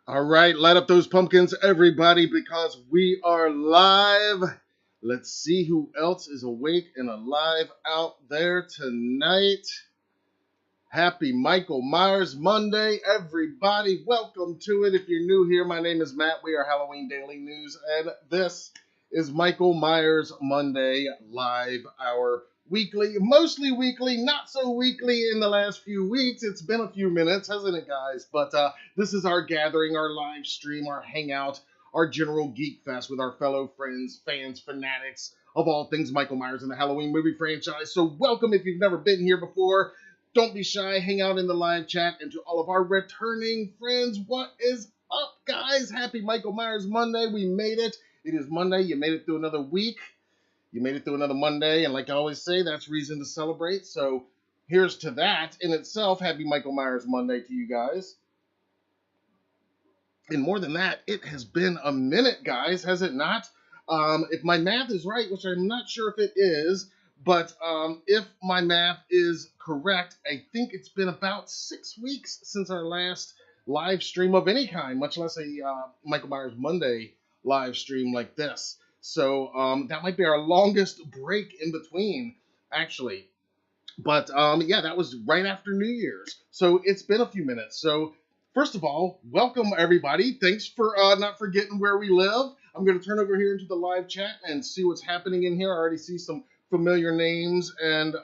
All right, light up those pumpkins, everybody, because we are live. Let's see who else is awake and alive out there tonight. Happy Michael Myers Monday, everybody. Welcome to it. If you're new here, my name is Matt. We are Halloween Daily News, and this is Michael Myers Monday live, our weekly, mostly weekly, not so weekly in the last few weeks. It's been a few minutes, hasn't it, guys? But this is our gathering, our live stream, our hangout, our general geek fest with our fellow friends, fans, fanatics of all things Michael Myers and the Halloween movie franchise. So welcome if you've never been here before. Don't be shy, hang out in the live chat, and to all of our returning friends, what is up, guys? Happy Michael Myers Monday. We made it. It is Monday. You made it through another week. You made it through another Monday, and like I always say, that's reason to celebrate. So here's to that in itself. Happy Michael Myers Monday to you guys. And more than that, it has been a minute, guys, has it not? If my math is right, which I'm not sure if it is, but if my math is correct, I think it's been about 6 weeks since our last live stream of any kind, much less a Michael Myers Monday live stream like this. So that might be our longest break in between, actually. But yeah, that was right after New Year's. So it's been a few minutes. So first of all, welcome everybody. Thanks for not forgetting where we live. I'm going to turn over here into the live chat and see what's happening in here. I already see some familiar names and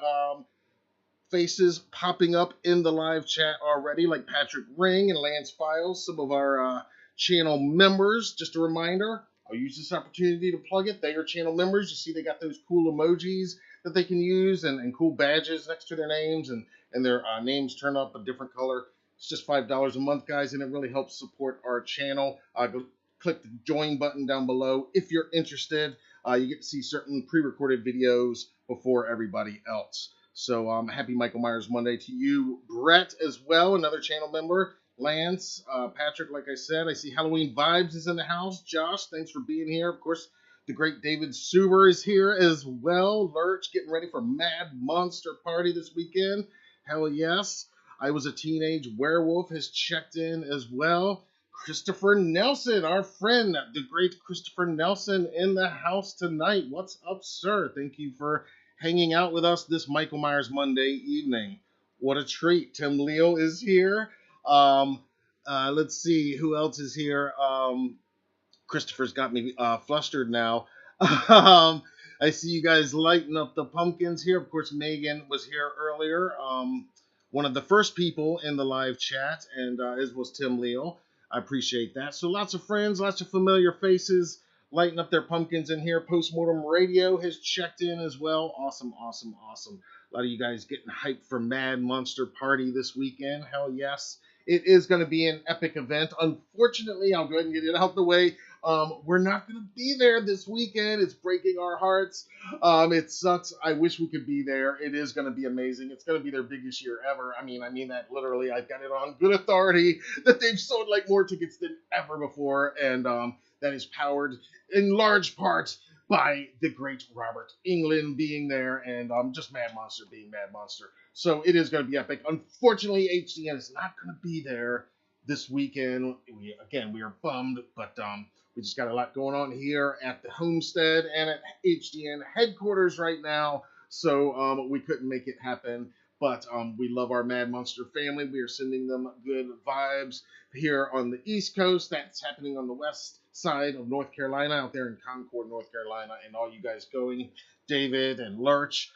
faces popping up in the live chat already, like Patrick Ring and Lance Files, some of our channel members. Just a reminder, I'll use this opportunity to plug it. They are channel members. You see they got those cool emojis that they can use and cool badges next to their names, and their names turn up a different color. It's just $5 a month, guys, and it really helps support our channel. Go click the join button down below if you're interested. You get to see certain pre-recorded videos before everybody else. So happy Michael Myers Monday to you. Brett as well, another channel member. Lance, Patrick, like I said. I see Halloween Vibes is in the house. Josh, thanks for being here. Of course, the great David Suber is here as well. Lurch, getting ready for Mad Monster Party this weekend. Hell yes. I Was a Teenage Werewolf has checked in as well. Christopher Nelson, our friend, the great Christopher Nelson in the house tonight. What's up, sir? Thank you for hanging out with us this Michael Myers Monday evening. What a treat. Tim Leo is here. Let's see who else is here. Christopher's got me flustered now. I see you guys lighting up the pumpkins here. Of course, Megan was here earlier. One of the first people in the live chat, and as was Tim Leo. I appreciate that. So lots of friends, lots of familiar faces lighting up their pumpkins in here. Postmortem Radio has checked in as well. Awesome, awesome, awesome. A lot of you guys getting hyped for Mad Monster Party this weekend. Hell yes. It is going to be an epic event. Unfortunately, I'll go ahead and get it out the way. We're not going to be there this weekend. It's breaking our hearts. It sucks. I wish we could be there. It is going to be amazing. It's going to be their biggest year ever. I mean that literally. I've got it on good authority that they've sold like more tickets than ever before, and that is powered in large part by the great Robert Englund being there, and just Mad Monster being Mad Monster. So it is going to be epic. Unfortunately, HDN is not going to be there this weekend. We are bummed, but we just got a lot going on here at the homestead and at HDN headquarters right now, so we couldn't make it happen. But we love our Mad Monster family. We are sending them good vibes here on the East Coast. That's happening on the west side of North Carolina, out there in Concord, North Carolina, and all you guys going, David and Lurch.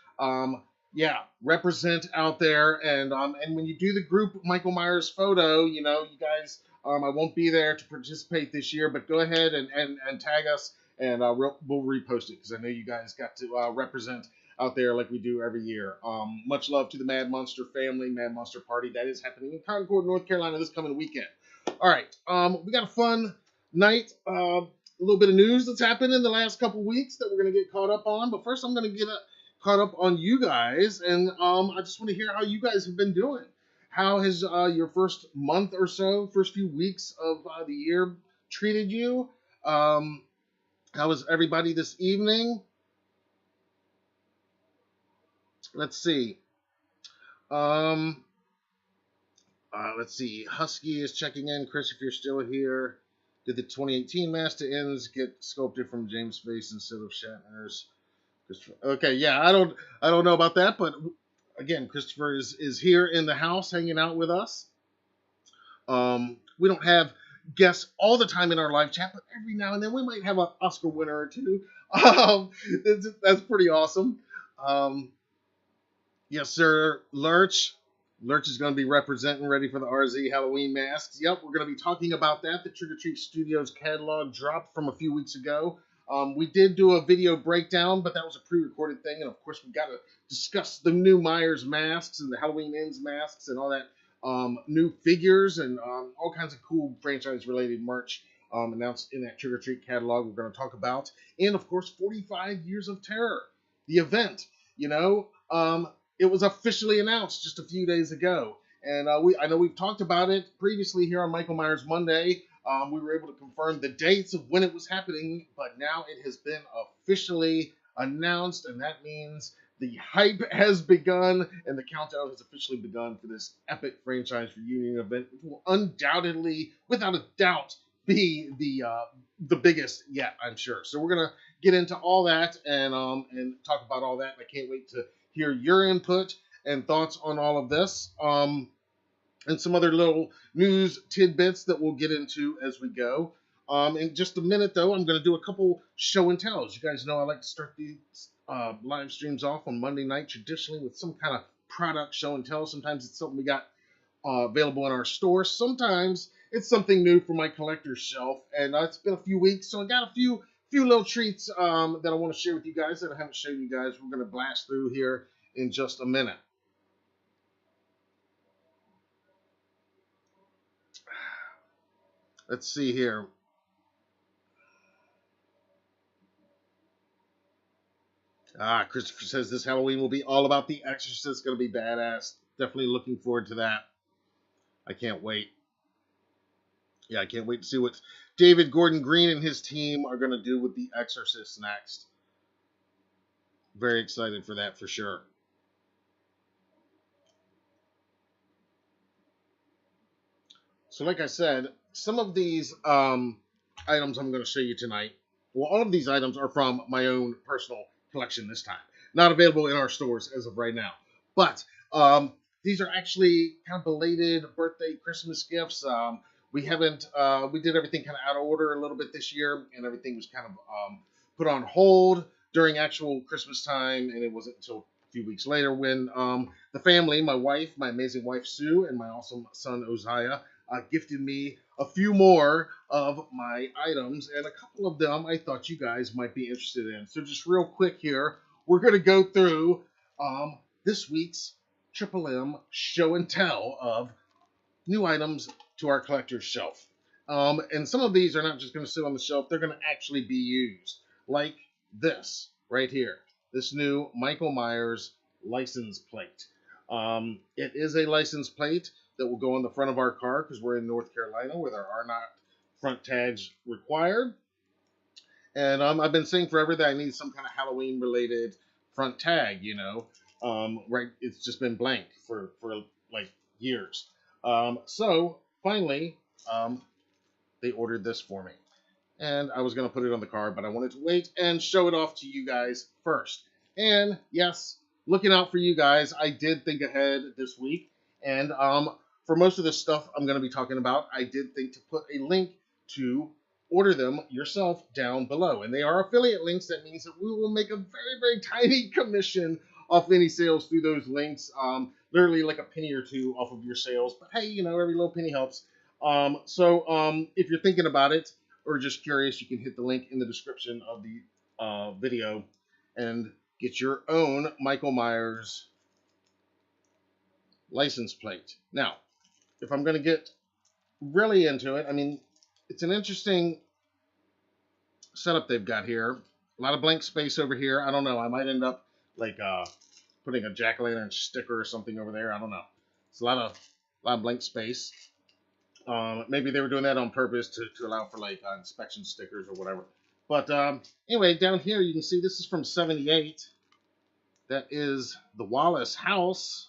Yeah, represent out there, and when you do the group Michael Myers photo, you know, you guys, I won't be there to participate this year, but go ahead and tag us, and we'll repost it because I know you guys got to represent out there like we do every year. Much love to the Mad Monster family, Mad Monster Party that is happening in Concord, North Carolina this coming weekend. All right, we got a fun night. A little bit of news that's happened in the last couple weeks that we're gonna get caught up on, but first I'm gonna get caught up on you guys, and I just want to hear how you guys have been doing. How has your first month or so, first few weeks of the year treated you? How was everybody this evening? Let's see. Um, let's see. Husky is checking in. Chris, if you're still here, did the 2018 Master Ends get sculpted from James' face instead of Shatner's? Okay, yeah, I don't know about that, but again, Christopher is here in the house hanging out with us. We don't have guests all the time in our live chat, but every now and then we might have an Oscar winner or two. That's pretty awesome. Yes, sir, Lurch. Lurch is going to be representing, ready for the RZ Halloween masks. Yep, we're going to be talking about that. The Trick or Treat Studios catalog dropped from a few weeks ago. We did do a video breakdown, but that was a pre-recorded thing, and of course we got to discuss the new Myers masks and the Halloween Ends masks and all that new figures and all kinds of cool franchise-related merch announced in that Trick or Treat catalog we're going to talk about. And of course, 45 Years of Terror, the event. You know, it was officially announced just a few days ago, and I know we've talked about it previously here on Michael Myers Monday. We were able to confirm the dates of when it was happening, but now it has been officially announced, and that means the hype has begun and the countdown has officially begun for this epic franchise reunion event, which will undoubtedly, without a doubt, be the biggest yet, I'm sure. So we're gonna get into all that and talk about all that. I can't wait to hear your input and thoughts on all of this. And some other little news tidbits that we'll get into as we go. In just a minute, though, I'm going to do a couple show and tells. You guys know I like to start these live streams off on Monday night, traditionally with some kind of product show and tell. Sometimes it's something we got available in our store. Sometimes it's something new for my collector's shelf. And it's been a few weeks, so I got a few little treats that I want to share with you guys that I haven't shown you guys. We're going to blast through here in just a minute. Let's see here. Christopher says this Halloween will be all about The Exorcist. It's going to be badass. Definitely looking forward to that. I can't wait. Yeah, I can't wait to see what David Gordon Green and his team are going to do with The Exorcist next. Very excited for that for sure. So like I said, some of these items I'm going to show you tonight, well, all of these items are from my own personal collection this time. Not available in our stores as of right now. But these are actually kind of belated birthday, Christmas gifts. We did everything kind of out of order a little bit this year, and everything was kind of put on hold during actual Christmas time, and it wasn't until a few weeks later when the family, my wife, my amazing wife Sue, and my awesome son Uzziah, gifted me a few more of my items, and a couple of them I thought you guys might be interested in. So just real quick here, we're going to go through this week's Triple M show and tell of new items to our collector's shelf. And some of these are not just going to sit on the shelf, they're going to actually be used. Like this right here, this new Michael Myers license plate. It is a license plate that will go on the front of our car because we're in North Carolina where there are not front tags required. And I've been saying forever that I need some kind of Halloween related front tag, you know. Right, it's just been blank for like years. So finally, they ordered this for me. And I was going to put it on the car, but I wanted to wait and show it off to you guys first. And yes, looking out for you guys, I did think ahead this week. And for most of the stuff I'm going to be talking about, I did think to put a link to order them yourself down below. And they are affiliate links. That means that we will make a very, very tiny commission off any sales through those links. Literally like a penny or two off of your sales. But hey, you know, every little penny helps. If you're thinking about it or just curious, you can hit the link in the description of the video and get your own Michael Myers license plate. Now, if I'm going to get really into it, I mean, it's an interesting setup they've got here. A lot of blank space over here. I don't know. I might end up like putting a jack-o'-lantern sticker or something over there. I don't know. It's a lot of blank space. Maybe they were doing that on purpose to allow for like inspection stickers or whatever. But anyway, down here you can see this is from '78. That is the Wallace house.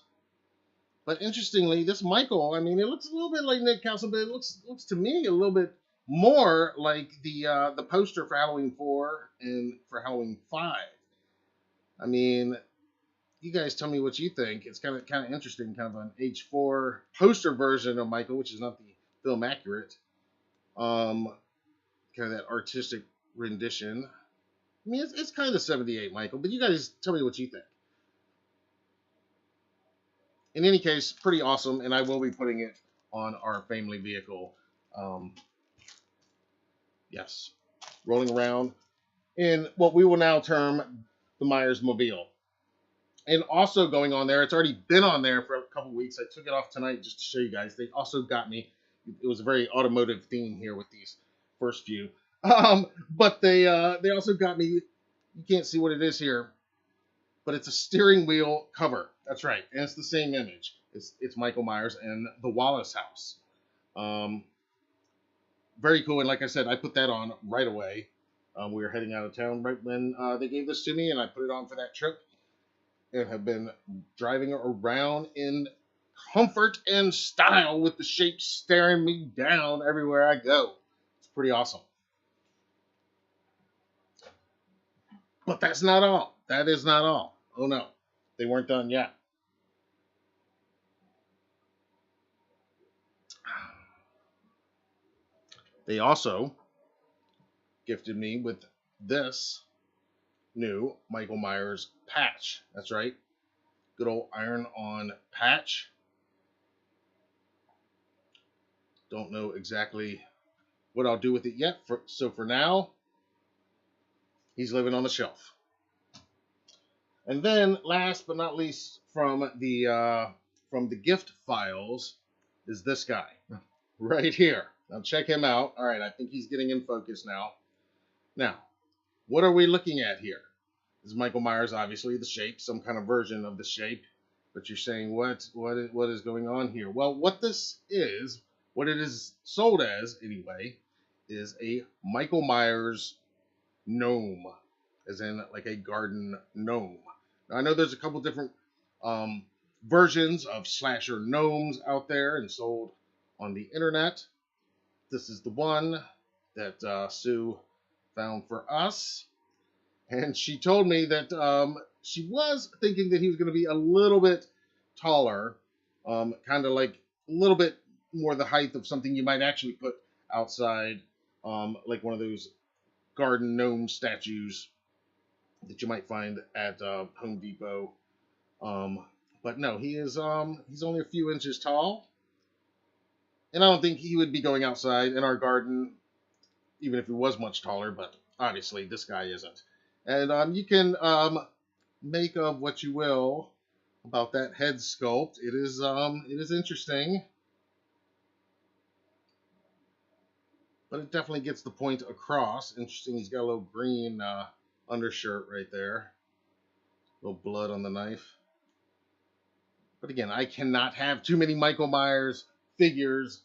But interestingly, this Michael, I mean, it looks a little bit like Nick Castle, but it looks to me a little bit more like the poster for Halloween 4 and for Halloween 5. I mean, you guys tell me what you think. It's kind of interesting, kind of an H4 poster version of Michael, which is not the film accurate. Kind of that artistic rendition. I mean, it's kind of '78 Michael, but you guys tell me what you think. In any case, pretty awesome, and I will be putting it on our family vehicle. Yes, rolling around in what we will now term the Myers Mobile. And also going on there, it's already been on there for a couple weeks. I took it off tonight just to show you guys. They also got me, it was a very automotive theme here with these first few. But they also got me, you can't see what it is here, but it's a steering wheel cover. That's right, and it's the same image. It's Michael Myers and the Wallace house. Very cool, and like I said, I put that on right away. We were heading out of town right when they gave this to me, and I put it on for that trip, and have been driving around in comfort and style with the shape staring me down everywhere I go. It's pretty awesome. But that's not all. That is not all. Oh no, they weren't done yet. They also gifted me with this new Michael Myers patch. That's right. Good old iron-on patch. Don't know exactly what I'll do with it yet. So for now, he's living on the shelf. And then, last but not least, from the gift files, is this guy right here. Now check him out. All right, I think he's getting in focus now. Now, what are we looking at here? This is Michael Myers, obviously, the shape, some kind of version of the shape. But you're saying, what is going on here? Well, what this is, what it is sold as, anyway, is a Michael Myers gnome, as in like a garden gnome. Now, I know there's a couple different versions of slasher gnomes out there and sold on the internet. This is the one that Sue found for us. And she told me that she was thinking that he was going to be a little bit taller, kind of like a little bit more the height of something you might actually put outside, like one of those garden gnome statues that you might find at Home Depot. But no, he's only a few inches tall. And I don't think he would be going outside in our garden, even if he was much taller, but obviously this guy isn't. And you can make of what you will about that head sculpt. It is interesting, but it definitely gets the point across. Interesting, he's got a little green undershirt right there, a little blood on the knife. But again, I cannot have too many Michael Myers figures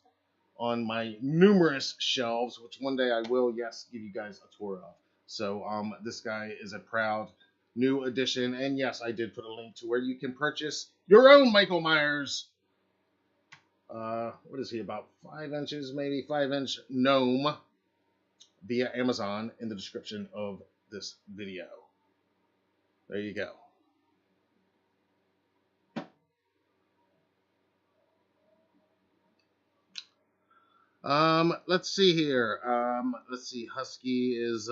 on my numerous shelves, which one day I will, yes, give you guys a tour of. So this guy is a proud new addition, and yes, I did put a link to where you can purchase your own Michael Myers. What is he, about 5 inches, maybe 5-inch gnome via Amazon in the description of this video. There you go. Let's see here. Let's see. Husky is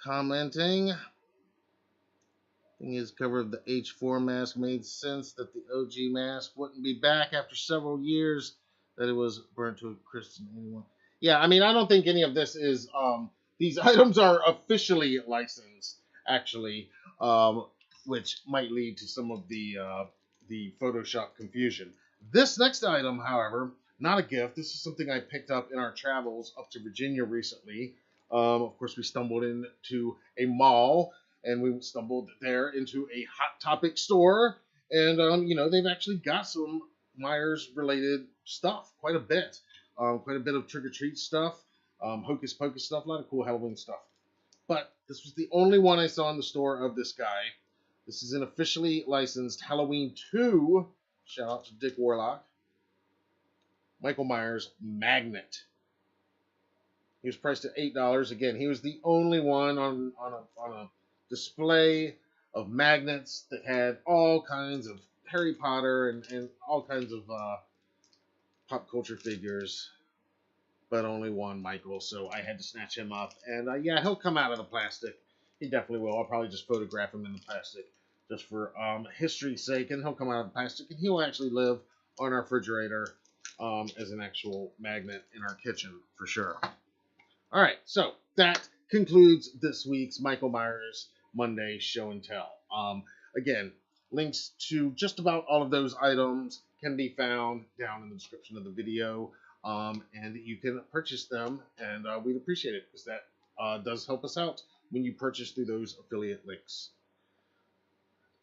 commenting. Thing is, cover of the H4 mask made sense that the OG mask wouldn't be back after several years, that it was burnt to a crisp. Yeah, I mean, I don't think any of this is. These items are officially licensed, actually, which might lead to some of the Photoshop confusion. This next item, however, not a gift. This is something I picked up in our travels up to Virginia recently. Of course, we stumbled into a mall, and we stumbled there into a Hot Topic store, and they've actually got some Myers related stuff, quite a bit. Quite a bit of trick or treat stuff, hocus pocus stuff, a lot of cool Halloween stuff. But this was the only one I saw in the store of this guy. This is an officially licensed Halloween 2, shout out to Dick Warlock, Michael Myers magnet. He was priced at $8. Again, he was the only one on a display of magnets that had all kinds of Harry Potter and all kinds of pop culture figures, but only one Michael, so I had to snatch him up. And yeah, he'll come out of the plastic. He definitely will. I'll probably just photograph him in the plastic just for history's sake, and he'll come out of the plastic, and he'll actually live on our refrigerator as an actual magnet in our kitchen for sure. All right, so that concludes this week's Michael Myers Monday Show and Tell. Again, links to just about all of those items can be found down in the description of the video, and you can purchase them, and we'd appreciate it because that does help us out when you purchase through those affiliate links.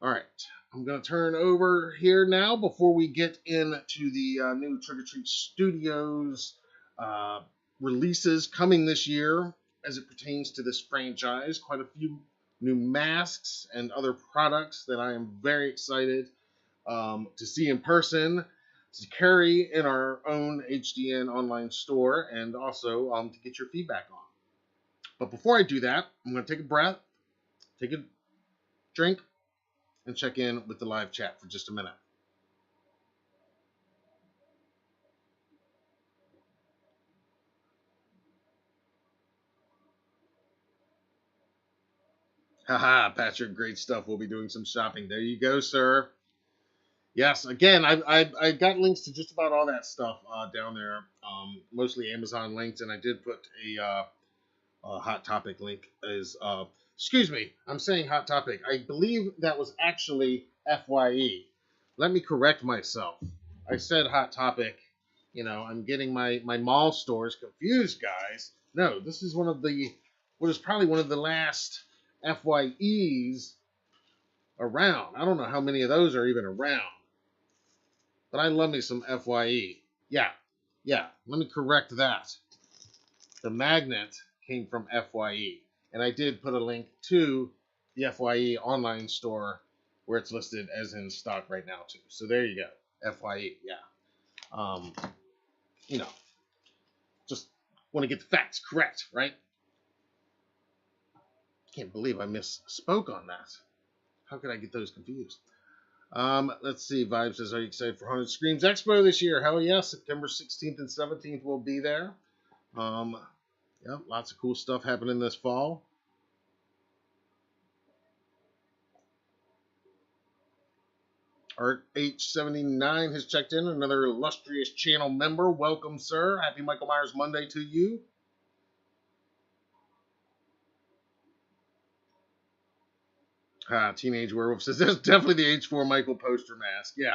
All right, I'm going to turn over here now before we get into the new Trick or Treat Studios releases coming this year as it pertains to this franchise. Quite a few new masks and other products that I am very excited to see in person, to carry in our own HDN online store, and also to get your feedback on. But before I do that, I'm going to take a breath, take a drink, and check in with the live chat for just a minute. Haha, Patrick, great stuff. We'll be doing some shopping. There you go, sir. Yes, again, I got links to just about all that stuff down there, mostly Amazon links, and I did put a Hot Topic link. Excuse me, I'm saying Hot Topic. I believe that was actually FYE. Let me correct myself. I said Hot Topic. I'm getting my mall stores confused, guys. No, this is what is probably one of the last FYEs around. I don't know how many of those are even around. But I love me some FYE. Yeah. Let me correct that. The magnet came from FYE. And I did put a link to the FYE online store where it's listed as in stock right now, too. So there you go. FYE, yeah. Just want to get the facts correct, right? Can't believe I misspoke on that. How could I get those confused? Let's see. Vibe says, are you excited for Haunted Screams Expo this year? Hell yeah. September 16th and 17th will be there. Yeah, lots of cool stuff happening this fall. Art H79 has checked in. Another illustrious channel member. Welcome, sir. Happy Michael Myers Monday to you. Teenage Werewolf says, that's definitely the H4 Michael poster mask. Yeah.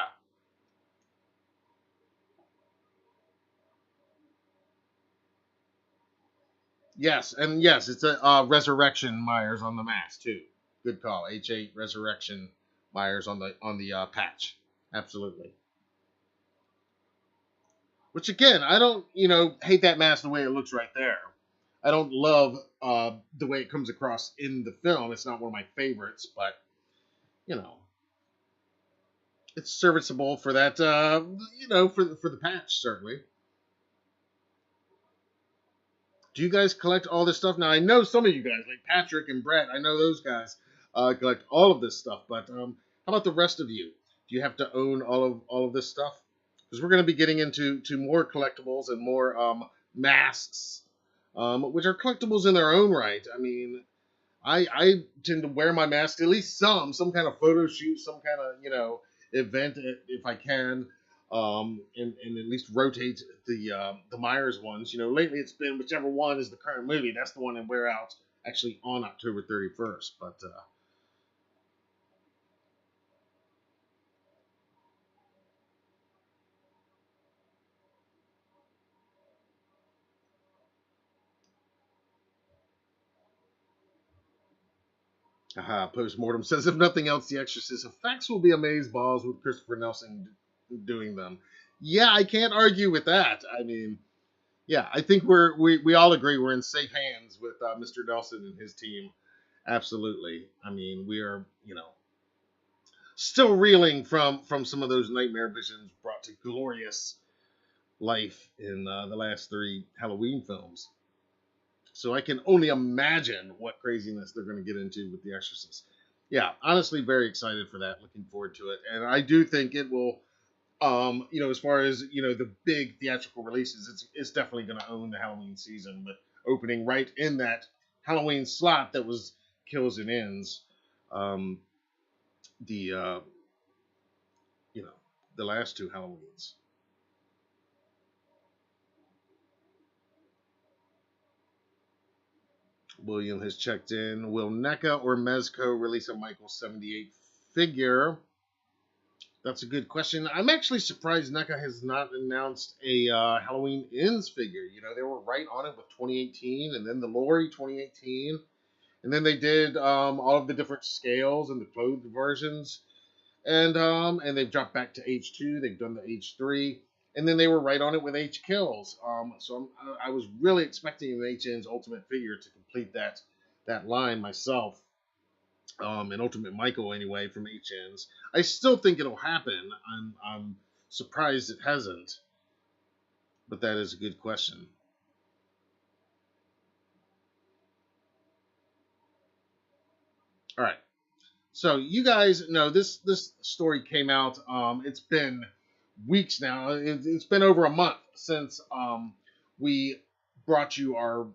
Yes, and yes, it's a Resurrection Myers on the mask, too. Good call. H8 Resurrection Myers on the patch. Absolutely. Which, again, I don't, hate that mask the way it looks right there. I don't love the way it comes across in the film. It's not one of my favorites, but, it's serviceable for that, for the patch, certainly. Do you guys collect all this stuff? Now, I know some of you guys, like Patrick and Brett, I know those guys collect all of this stuff, but how about the rest of you? Do you have to own all of this stuff? Because we're going to be getting into more collectibles and more masks, which are collectibles in their own right. I mean, I tend to wear my mask at least some kind of photo shoot, some kind of event if I can, and at least rotate the Myers ones. Lately it's been whichever one is the current movie. That's the one I wear out actually on October 31st. But Postmortem says, if nothing else, The Exorcist effects will be amaze balls with Christopher Nelson doing them. Yeah, I can't argue with that. I mean, yeah, I think we all agree we're in safe hands with Mr. Nelson and his team. Absolutely. I mean, we are, still reeling from some of those nightmare visions brought to glorious life in the last three Halloween films. So I can only imagine what craziness they're going to get into with The Exorcist. Yeah, honestly, very excited for that. Looking forward to it, and I do think it will. As far as the big theatrical releases, it's definitely going to own the Halloween season with opening right in that Halloween slot that was Kills and Ends. The you know the last two Halloweens. William has checked in. Will NECA or Mezco release a Michael 78 figure? That's a good question. I'm actually surprised NECA has not announced a Halloween Ends figure. They were right on it with 2018, and then the Laurie 2018, and then they did all of the different scales and the clothed versions, and they've dropped back to H2. They've done the H3, and then they were right on it with H Kills. I was really expecting an H Ends Ultimate figure to complete that line myself. And Ultimate Michael anyway from HNs. I still think it'll happen. I'm surprised it hasn't, but that is a good question. All right, so you guys know this story came out. It's been weeks now. It's been over a month since we brought you our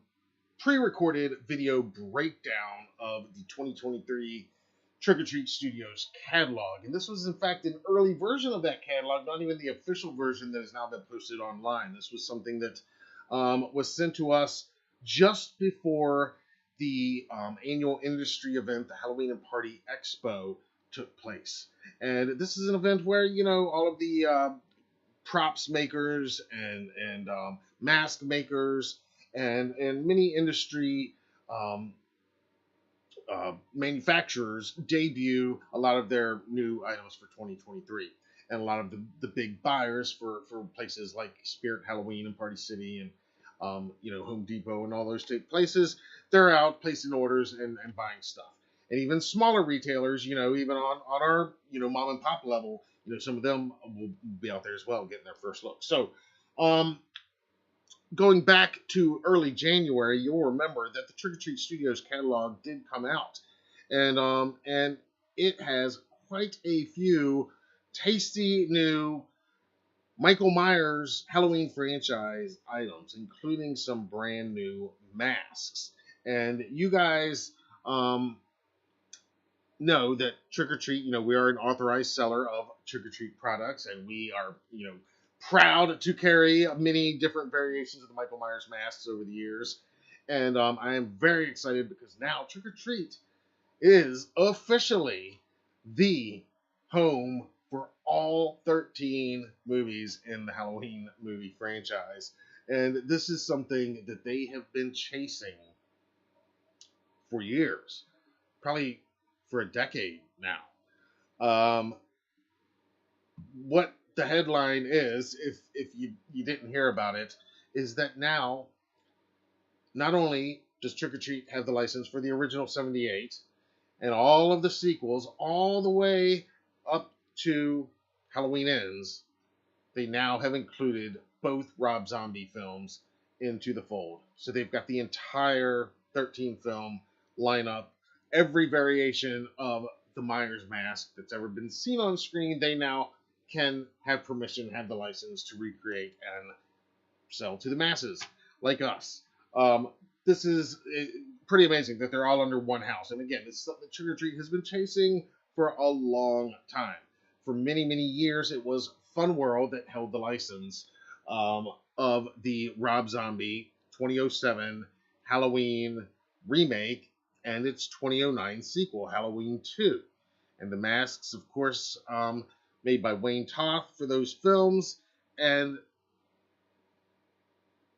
pre-recorded video breakdown of the 2023 Trick or Treat Studios catalog. And this was, in fact, an early version of that catalog, not even the official version that has now been posted online. This was something that was sent to us just before the annual industry event, the Halloween and Party Expo, took place. And this is an event where, all of the props makers and mask makers and many industry um, manufacturers debut a lot of their new items for 2023. And a lot of the big buyers for places like Spirit Halloween and Party City and Home Depot and all those places, they're out placing orders and buying stuff. And even smaller retailers, even on our mom and pop level, some of them will be out there as well getting their first look. So going back to early January, you'll remember that the Trick or Treat Studios catalog did come out, and it has quite a few tasty new Michael Myers Halloween franchise items, including some brand new masks. And you guys know that Trick or Treat, we are an authorized seller of Trick or Treat products, and we are, proud to carry many different variations of the Michael Myers masks over the years. And I am very excited because now Trick or Treat is officially the home for all 13 movies in the Halloween movie franchise. And this is something that they have been chasing for years, probably for a decade now. What the headline is, if you didn't hear about it, is that now not only does Trick or Treat have the license for the original 78 and all of the sequels all the way up to Halloween Ends, they now have included both Rob Zombie films into the fold. So they've got the entire 13 film lineup, every variation of the Myers mask that's ever been seen on screen, they now can have permission, have the license to recreate and sell to the masses like us. This is pretty amazing that they're all under one house. And again, it's something that Trick or Treat has been chasing for a long time. For many, many years, it was Fun World that held the license of the Rob Zombie 2007 Halloween remake and its 2009 sequel, Halloween 2. And the masks, of course, made by Wayne Toth for those films. And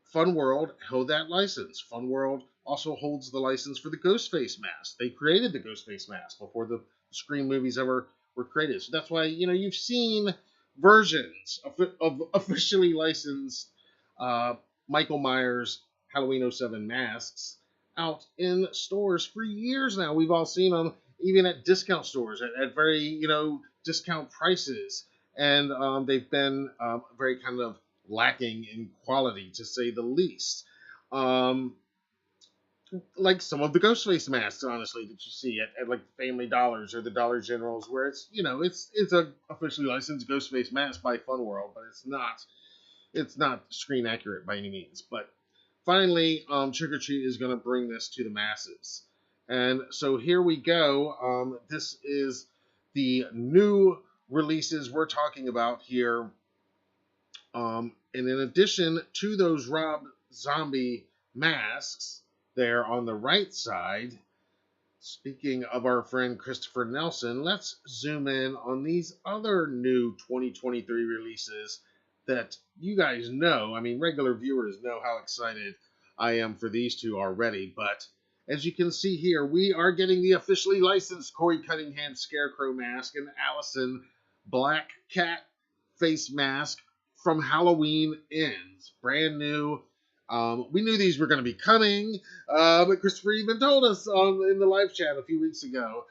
Fun World held that license. Fun World also holds the license for the Ghostface mask. They created the Ghostface mask before the Scream movies ever were created. So that's why, you've seen versions of officially licensed Michael Myers Halloween '07 masks out in stores for years now. We've all seen them even at discount stores at very, discount prices. And they've been very kind of lacking in quality, to say the least. Like some of the Ghostface masks, honestly, that you see at like Family Dollars or the Dollar Generals, where it's it's a officially licensed Ghostface mask by Fun World, but it's not screen accurate by any means. But finally, Trick or Treat is going to bring this to the masses, and so here we go. This is the new releases we're talking about here. And in addition to those Rob Zombie masks there on the right side, speaking of our friend Christopher Nelson, let's zoom in on these other new 2023 releases that you guys know. I mean, regular viewers know how excited I am for these two already. But as you can see here, we are getting the officially licensed Corey Cunningham Scarecrow mask and Allison Black Cat face mask from Halloween Ends. Brand new. We knew these were going to be coming, but Christopher even told us in the live chat a few weeks ago,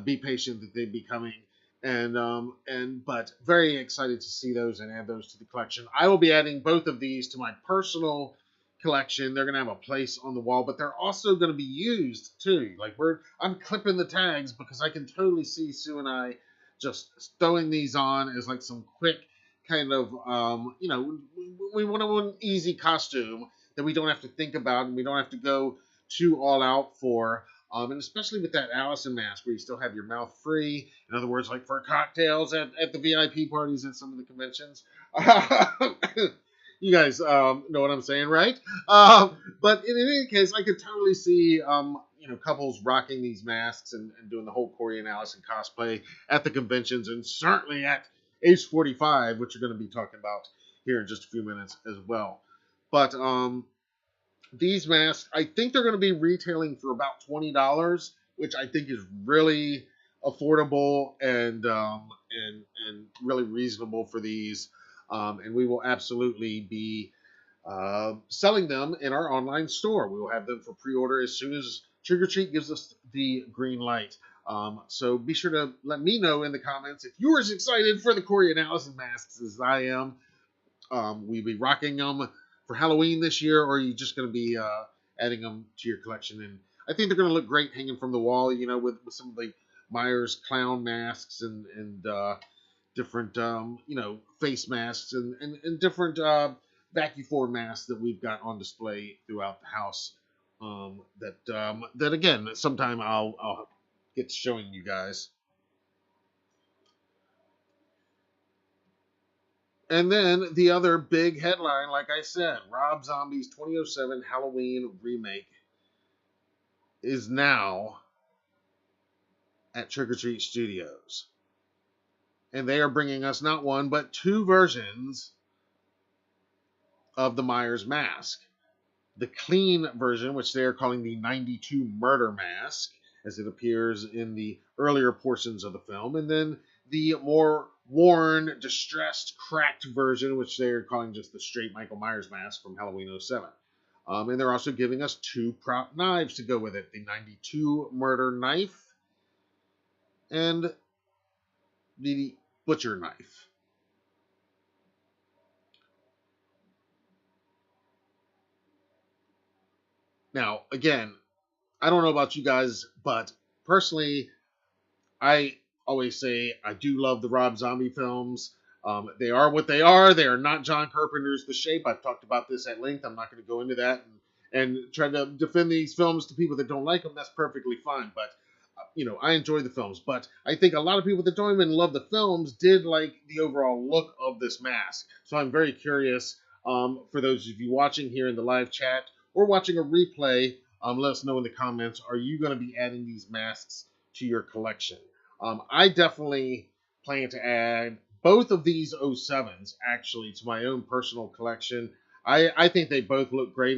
be patient, that they'd be coming. But very excited to see those and add those to the collection. I will be adding both of these to my personal collection. They're going to have a place on the wall, but they're also going to be used too. Like I'm clipping the tags because I can totally see Sue and I just throwing these on as like some quick kind of, we want an easy costume that we don't have to think about and we don't have to go too all out for. And especially with that Allison mask where you still have your mouth free. In other words, like for cocktails at the VIP parties at some of the conventions. You guys know what I'm saying, right? But in any case, I could totally see, couples rocking these masks and doing the whole Corey and Allison cosplay at the conventions, and certainly at Age 45, which we're going to be talking about here in just a few minutes as well. But these masks, I think they're going to be retailing for about $20, which I think is really affordable and really reasonable for these. And we will absolutely be selling them in our online store. We will have them for pre-order as soon as Trick or Treat gives us the green light. So be sure to let me know in the comments if you're as excited for the Corey and Allison masks as I am. We'll be rocking them for Halloween this year, or are you just going to be adding them to your collection? And I think they're going to look great hanging from the wall, with some of the Myers clown masks and different, face masks and different vacuum masks that we've got on display throughout the house. That again, sometime I'll get showing you guys. And then the other big headline, like I said, Rob Zombie's 2007 Halloween remake is now at Trick or Treat Studios. And they are bringing us not one, but two versions of the Myers mask. The clean version, which they are calling the 92 Murder Mask, as it appears in the earlier portions of the film, and then the more worn, distressed, cracked version, which they are calling just the straight Michael Myers mask from Halloween '07. And they're also giving us two prop knives to go with it, the 92 Murder Knife and the Butcher Knife. Now, again, I don't know about you guys, but personally, I always say I do love the Rob Zombie films. They are what they are. They are not John Carpenter's The Shape. I've talked about this at length. I'm not going to go into that and try to defend these films to people that don't like them, that's perfectly fine. But I enjoy the films. But I think a lot of people that don't even love the films did like the overall look of this mask. So I'm very curious, for those of you watching here in the live chat or watching a replay, let us know in the comments, are you going to be adding these masks to your collection? I definitely plan to add both of these 07s actually to my own personal collection. I think they both look great.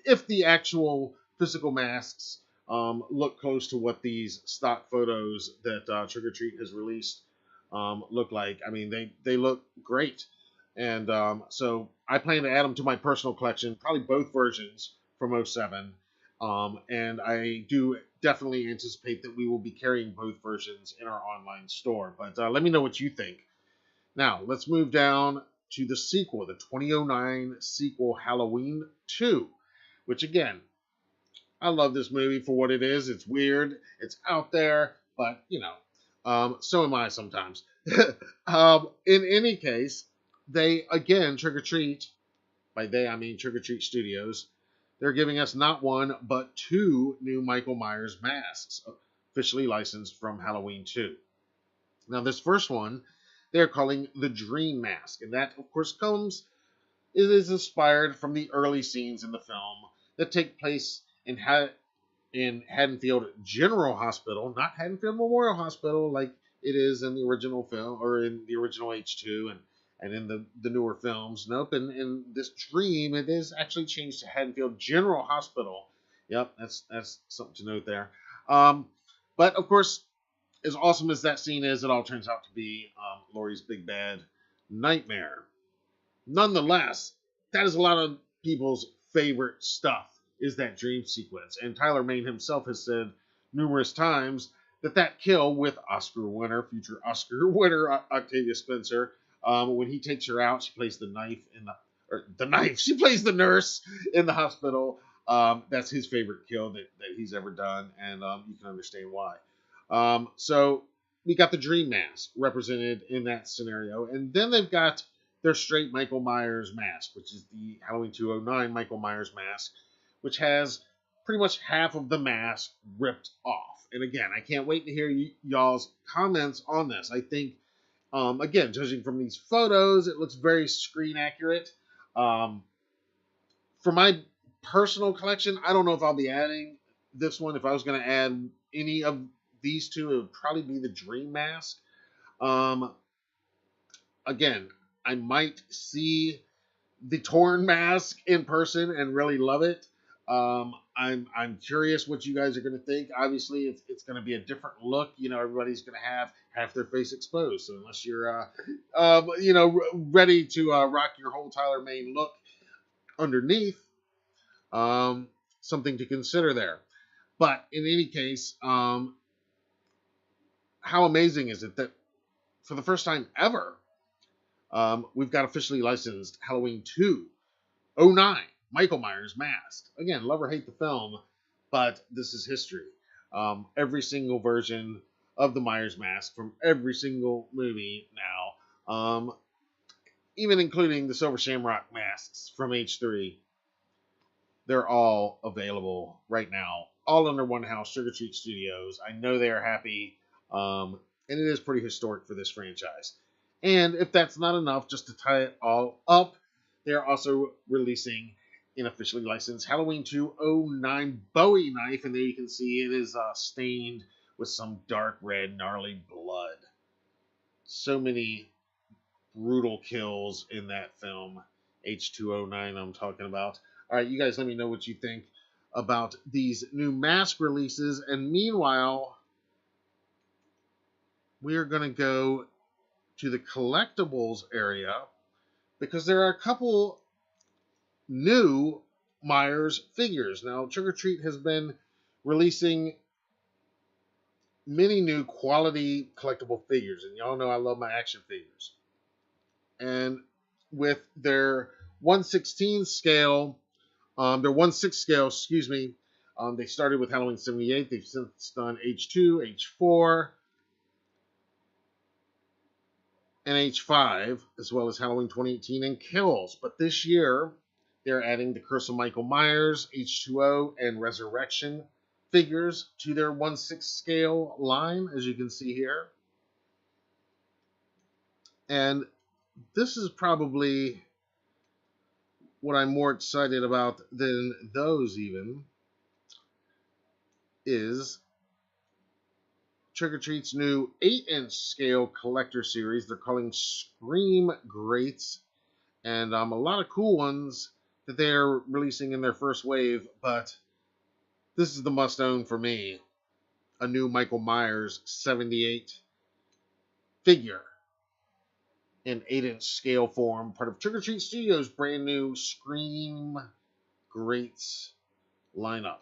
If the actual physical masks look close to what these stock photos that Trick or Treat has released look like, I mean, they look great. And so I plan to add them to my personal collection, probably both versions from 07. And I do definitely anticipate that we will be carrying both versions in our online store. But let me know what you think. Now, let's move down to the sequel, the 2009 sequel, Halloween 2, which again, I love this movie for what it is. It's weird, it's out there, but so am I sometimes. In any case, they again, Trick or Treat, by they I mean Trick or Treat Studios, they're giving us not one but two new Michael Myers masks, officially licensed from Halloween 2. Now, this first one they're calling the Dream Mask, and that, of course, it is inspired from the early scenes in the film that take place in Haddonfield General Hospital, not Haddonfield Memorial Hospital like it is in the original film, or in the original H2 and in the newer films. Nope, in this Dream, it is actually changed to Haddonfield General Hospital. Yep, that's something to note there. But, of course, as awesome as that scene is, it all turns out to be Laurie's big bad nightmare. Nonetheless, that is a lot of people's favorite stuff, is that dream sequence. And Tyler Mane himself has said numerous times that kill with future Oscar winner Octavia Spencer, when he takes her out, she plays she plays the nurse in the hospital. That's his favorite kill that he's ever done, and you can understand why. So we got the Dream Mask represented in that scenario, and then they've got their straight Michael Myers mask, which is the Halloween 2009 Michael Myers mask, which has pretty much half of the mask ripped off. And again, I can't wait to hear y'all's comments on this. I think, again, judging from these photos, it looks very screen accurate. For my personal collection, I don't know if I'll be adding this one. If I was going to add any of these two, it would probably be the Dream Mask. Again, I might see the torn mask in person and really love it. I'm curious what you guys are going to think. Obviously, it's going to be a different look. Everybody's going to have half their face exposed. So unless you're, ready to rock your whole Tyler Mane look underneath, something to consider there. But in any case, how amazing is it that for the first time ever, we've got officially licensed Halloween 209 Michael Myers mask. Again, love or hate the film, but this is history. Every single version of the Myers mask from every single movie now, even including the Silver Shamrock masks from H3, they're all available right now, all under one house, Trick or Treat Studios. I know they are happy, and it is pretty historic for this franchise. And if that's not enough, just to tie it all up, they're also releasing an officially licensed Halloween 209 Bowie knife, and there you can see it is stained with some dark red, gnarly blood. So many brutal kills in that film, H209 I'm talking about. All right, you guys let me know what you think about these new mask releases, and meanwhile, we are going to go to the collectibles area because there are a couple new Myers figures. Now, Trick or Treat has been releasing many new quality collectible figures, and y'all know I love my action figures. And with their 1/16 scale, their 1/6 scale, they started with Halloween 78. They've since done H2, H4, and H5, as well as Halloween 2018 and Kills. But this year, they're adding the Curse of Michael Myers, H2O, and Resurrection figures to their 1/6 scale line, as you can see here. And this is probably what I'm more excited about than those even, is Trick or Treat's new 8-inch scale collector series. They're calling Scream Greats, and a lot of cool ones that they're releasing in their first wave, but this is the must-own for me. A new Michael Myers 78 figure in 8-inch scale form, part of Trick or Treat Studios' brand new Scream Greats lineup.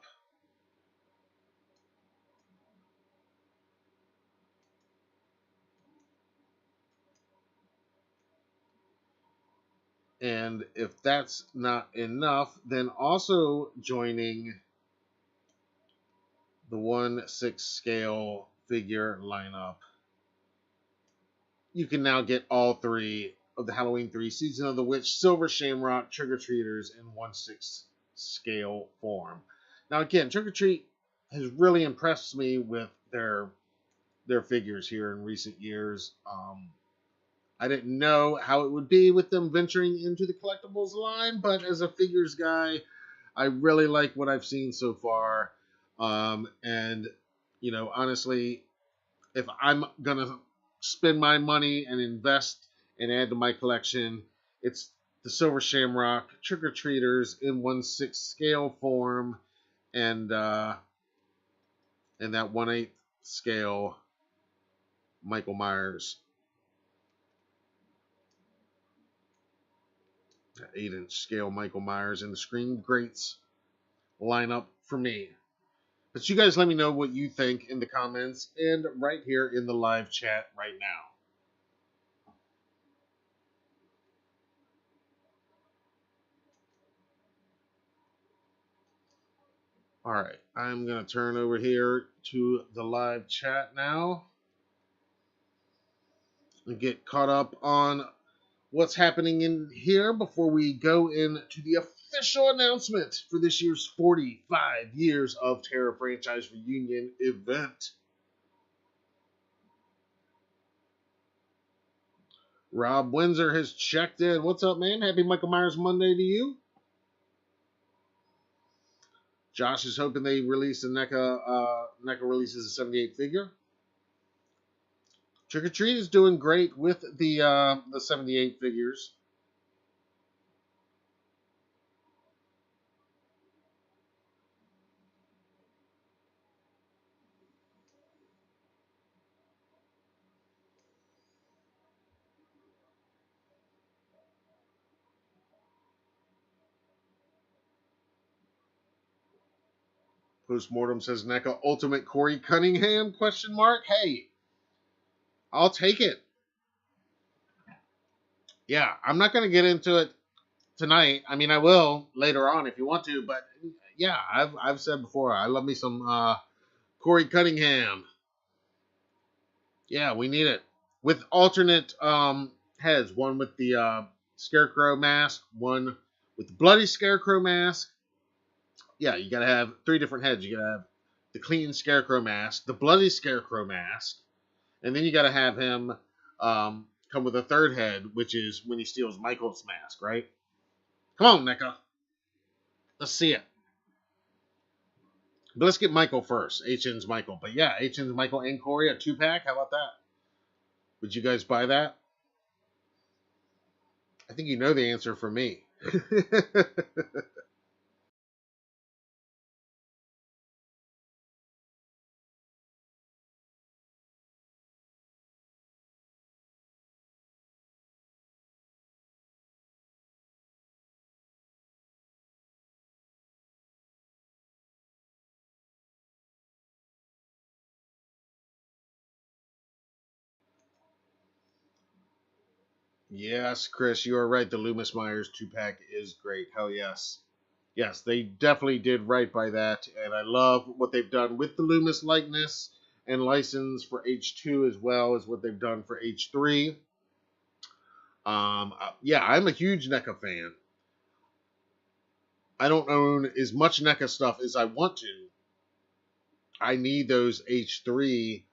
And if that's not enough, then also joining the 1/6 scale figure lineup, you can now get all 3 of the Halloween 3 Season of the Witch Silver Shamrock trick-or-treaters in 1/6 scale form. Now again, Trick or Treat has really impressed me with their figures here in recent years. I didn't know how it would be with them venturing into the collectibles line, but as a figures guy, I really like what I've seen so far. And, you know, honestly, if I'm going to spend my money and invest and add to my collection, it's the Silver Shamrock trick-or-treaters in 1/6 scale form and that 1/8 scale Michael Myers. 8-inch scale Michael Myers and the Scream Greats lineup for me. But you guys let me know what you think in the comments and right here in the live chat right now. All right, I'm going to turn over here to the live chat now and get caught up on what's happening in here before we go into the official announcement for this year's 45 Years of Terror franchise reunion event. Rob Windsor has checked in. What's up, man? Happy Michael Myers Monday to you. Josh is hoping they release a NECA releases a 78 figure. Trick or Treat is doing great with the 78 figures. Postmortem says NECA Ultimate Corey Cunningham ? Hey, I'll take it. Yeah, I'm not going to get into it tonight. I mean, I will later on if you want to, but yeah, I've said before, I love me some Corey Cunningham. Yeah, we need it. With alternate heads, one with the Scarecrow mask, one with the bloody Scarecrow mask. Yeah, you gotta have 3 different heads. You gotta have the clean Scarecrow mask, the bloody Scarecrow mask, and then you gotta have him come with a 3rd head, which is when he steals Michael's mask, right? Come on, NECA. Let's see it. But let's get Michael first. HN's Michael. But yeah, HN's Michael and Corey, a 2-pack. How about that? Would you guys buy that? I think you know the answer for me. Yes, Chris, you are right. The Loomis Myers 2-pack is great. Hell yes. Yes, they definitely did right by that, and I love what they've done with the Loomis likeness and license for H2 as well as what they've done for H3. Yeah, I'm a huge NECA fan. I don't own as much NECA stuff as I want to. I need those H3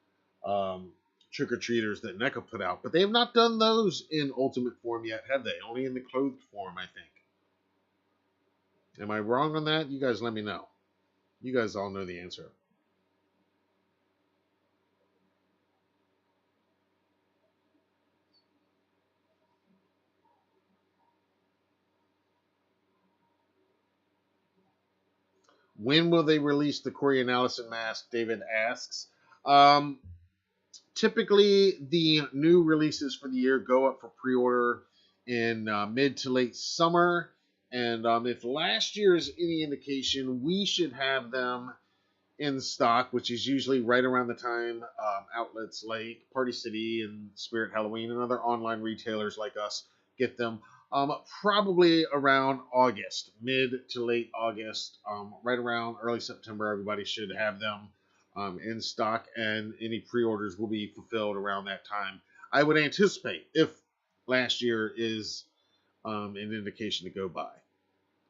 trick-or-treaters that NECA put out. But they have not done those in Ultimate form yet, have they? Only in the clothed form, I think. Am I wrong on that? You guys let me know. You guys all know the answer. When will they release the Corey and Allison mask? David asks. Um, Typically, the new releases for the year go up for pre-order in mid to late summer. And if last year is any indication, we should have them in stock, which is usually right around the time outlets like Party City and Spirit Halloween and other online retailers like us get them. Probably around August, mid to late August, right around early September, everybody should have them in stock, and any pre-orders will be fulfilled around that time. I would anticipate if last year is an indication to go by,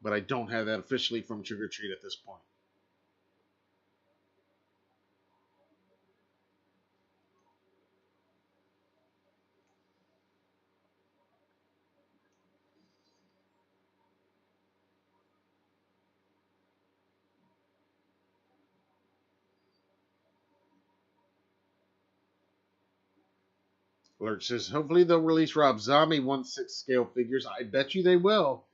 but I don't have that officially from Trick or Treat at this point. Lurch says, hopefully they'll release Rob Zombie 1/6 scale figures. I bet you they will.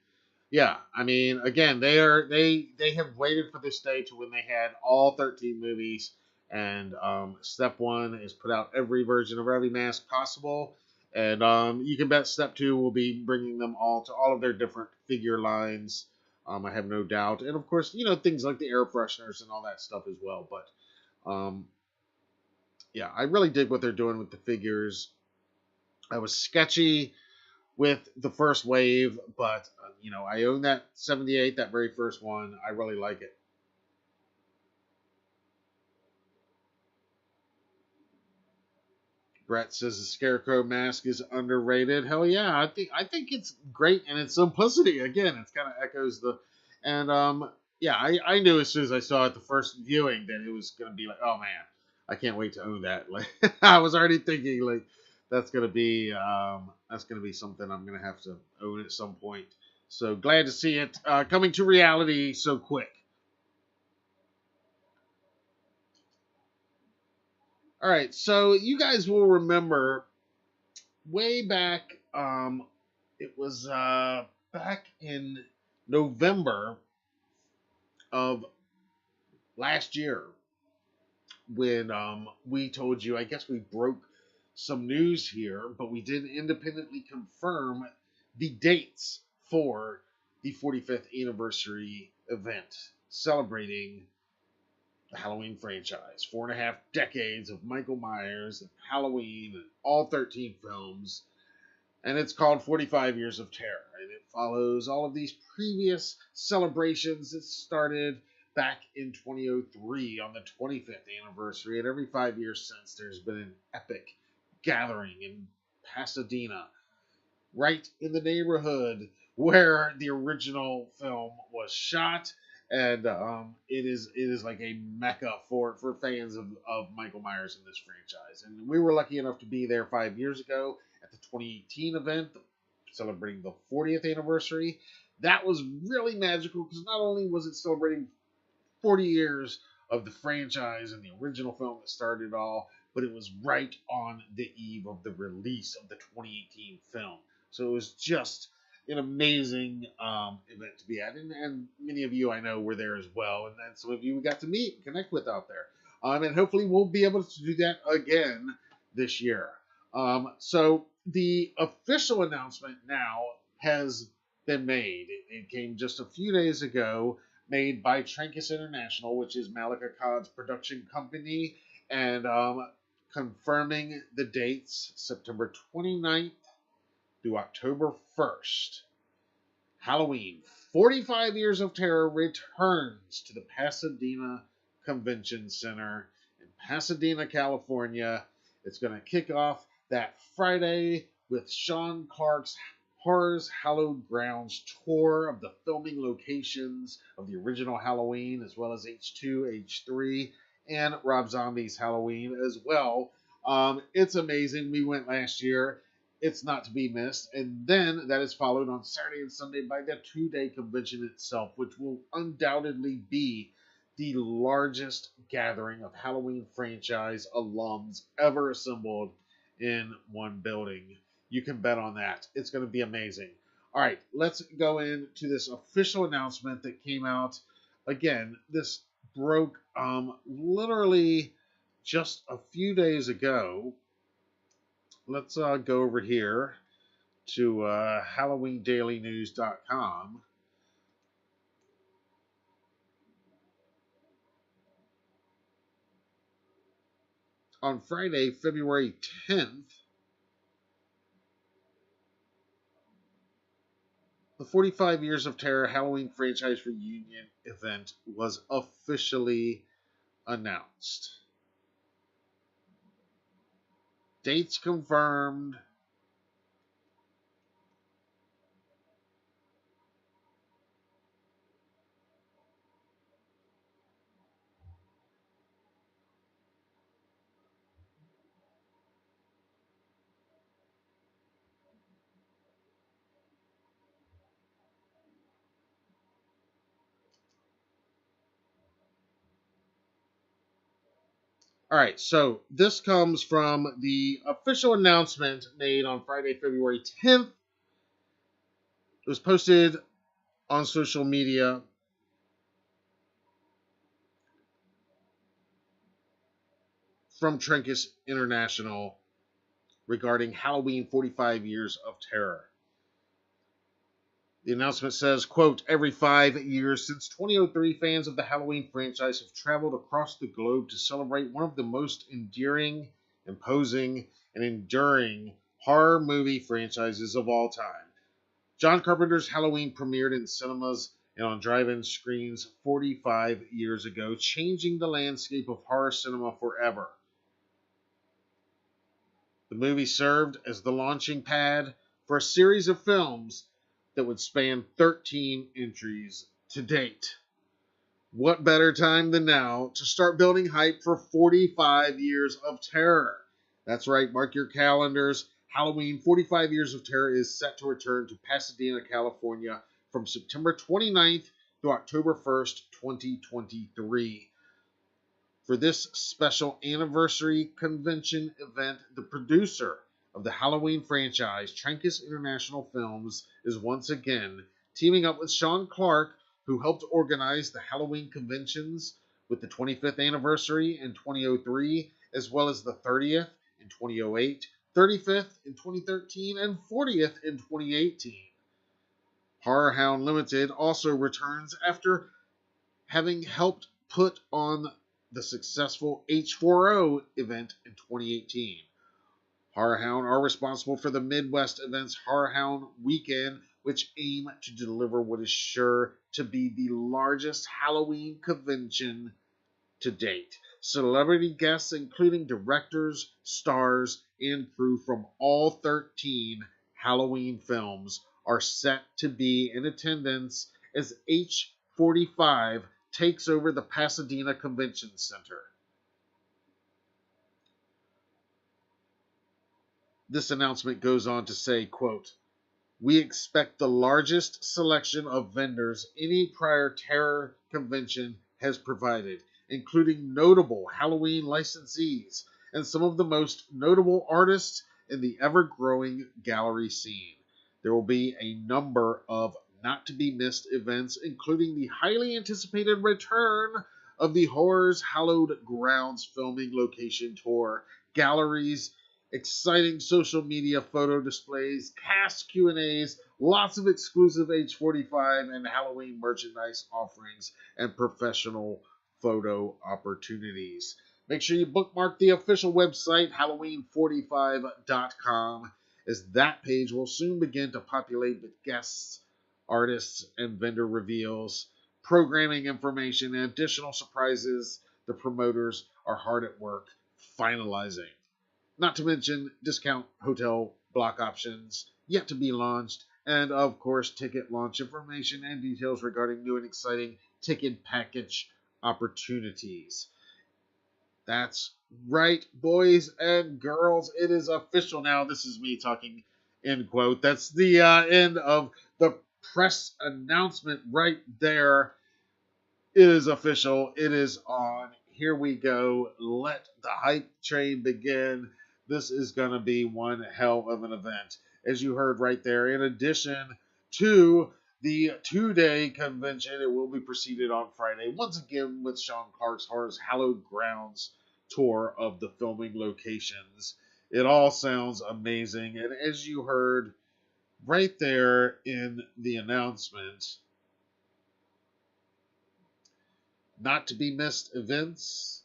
Yeah, I mean, again, they have waited for this day to when they had all 13 movies, and Step One has put out every version of every mask possible, and you can bet Step Two will be bringing them all to all of their different figure lines. I have no doubt, and of course, things like the air fresheners and all that stuff as well. But yeah, I really dig what they're doing with the figures. I was sketchy with the first wave, but I own that 78, that very first one. I really like it. Brett says the Scarecrow mask is underrated. Hell yeah, I think it's great in its simplicity. Again, it's kind of echoes the, and yeah, I knew as soon as I saw it the first viewing that it was gonna be like, oh man, I can't wait to own that. Like I was already thinking like that's gonna be something I'm gonna have to own at some point. So glad to see it coming to reality so quick. All right, so you guys will remember way back. It was back in November of last year when we told you. I guess we broke some news here, but we did independently confirm the dates for the 45th anniversary event celebrating the Halloween franchise. 4.5 decades of Michael Myers and Halloween and all 13 films. And it's called 45 Years of Terror. And it follows all of these previous celebrations that started back in 2003 on the 25th anniversary. And every 5 years since, there's been an epic gathering in Pasadena, right in the neighborhood where the original film was shot. And it is like a mecca for fans of Michael Myers in this franchise. And we were lucky enough to be there 5 years ago at the 2018 event, celebrating the 40th anniversary. That was really magical because not only was it celebrating 40 years of the franchise and the original film that started it all, but it was right on the eve of the release of the 2018 film. So it was just an amazing event to be at, and many of you I know were there as well, and then some of you we got to meet and connect with out there, and hopefully we'll be able to do that again this year. So the official announcement now has been made. It came just a few days ago, made by Trancas International, which is Malika Cod's production company, and confirming the dates: September 29th through October 1st. Halloween 45 Years of Terror returns to the Pasadena Convention Center in Pasadena, California. It's going to kick off that Friday with Sean Clark's Horror's Hallowed Grounds tour of the filming locations of the original Halloween, as well as H2, H3, and Rob Zombie's Halloween as well. It's amazing. We went last year. It's not to be missed. And then that is followed on Saturday and Sunday by the 2-day convention itself, which will undoubtedly be the largest gathering of Halloween franchise alums ever assembled in one building. You can bet on that. It's going to be amazing. All right, let's go into this official announcement that came out. Again, this broke literally just a few days ago. Let's go over here to HalloweenDailyNews.com. On Friday, February 10th, the 45 Years of Terror Halloween franchise reunion event was officially announced. Dates confirmed. All right, so this comes from the official announcement made on Friday, February 10th. It was posted on social media. From Trancas International regarding Halloween 45 Years of Terror. The announcement says, quote, every 5 years since 2003, fans of the Halloween franchise have traveled across the globe to celebrate one of the most endearing, imposing, and enduring horror movie franchises of all time. John Carpenter's Halloween premiered in cinemas and on drive-in screens 45 years ago, changing the landscape of horror cinema forever. The movie served as the launching pad for a series of films that would span 13 entries to date. What better time than now to start building hype for 45 Years of Terror? That's right, mark your calendars. Halloween 45 Years of Terror is set to return to Pasadena, California from September 29th through October 1st, 2023. For this special anniversary convention event, the producer of the Halloween franchise, Trancas International Films, is once again teaming up with Sean Clark, who helped organize the Halloween conventions with the 25th anniversary in 2003, as well as the 30th in 2008, 35th in 2013, and 40th in 2018. Horror Hound Limited also returns after having helped put on the successful H4O event in 2018. Horror Hound are responsible for the Midwest event's Horror Hound Weekend, which aim to deliver what is sure to be the largest Halloween convention to date. Celebrity guests, including directors, stars, and crew from all 13 Halloween films, are set to be in attendance as H45 takes over the Pasadena Convention Center. This announcement goes on to say, quote, we expect the largest selection of vendors any prior terror convention has provided, including notable Halloween licensees and some of the most notable artists in the ever-growing gallery scene. There will be a number of not-to-be-missed events, including the highly anticipated return of the Horror's Hallowed Grounds filming location tour, galleries, exciting social media photo displays, cast Q&As, lots of exclusive H45 and Halloween merchandise offerings, and professional photo opportunities. Make sure you bookmark the official website, Halloween45.com, as that page will soon begin to populate with guests, artists, and vendor reveals, programming information, and additional surprises the promoters are hard at work finalizing. Not to mention discount hotel block options yet to be launched and of course ticket launch information and details regarding new and exciting ticket package opportunities. That's right, boys and girls. It is official now. This is me talking end quote. That's the end of the press announcement right there. It is official. It is on. Here we go. Let the hype train begin. This is going to be one hell of an event. As you heard right there, in addition to the 2-day convention, it will be preceded on Friday, once again with Sean Clark's Horror's Hallowed Grounds tour of the filming locations. It all sounds amazing. And as you heard right there in the announcement, not to be missed events.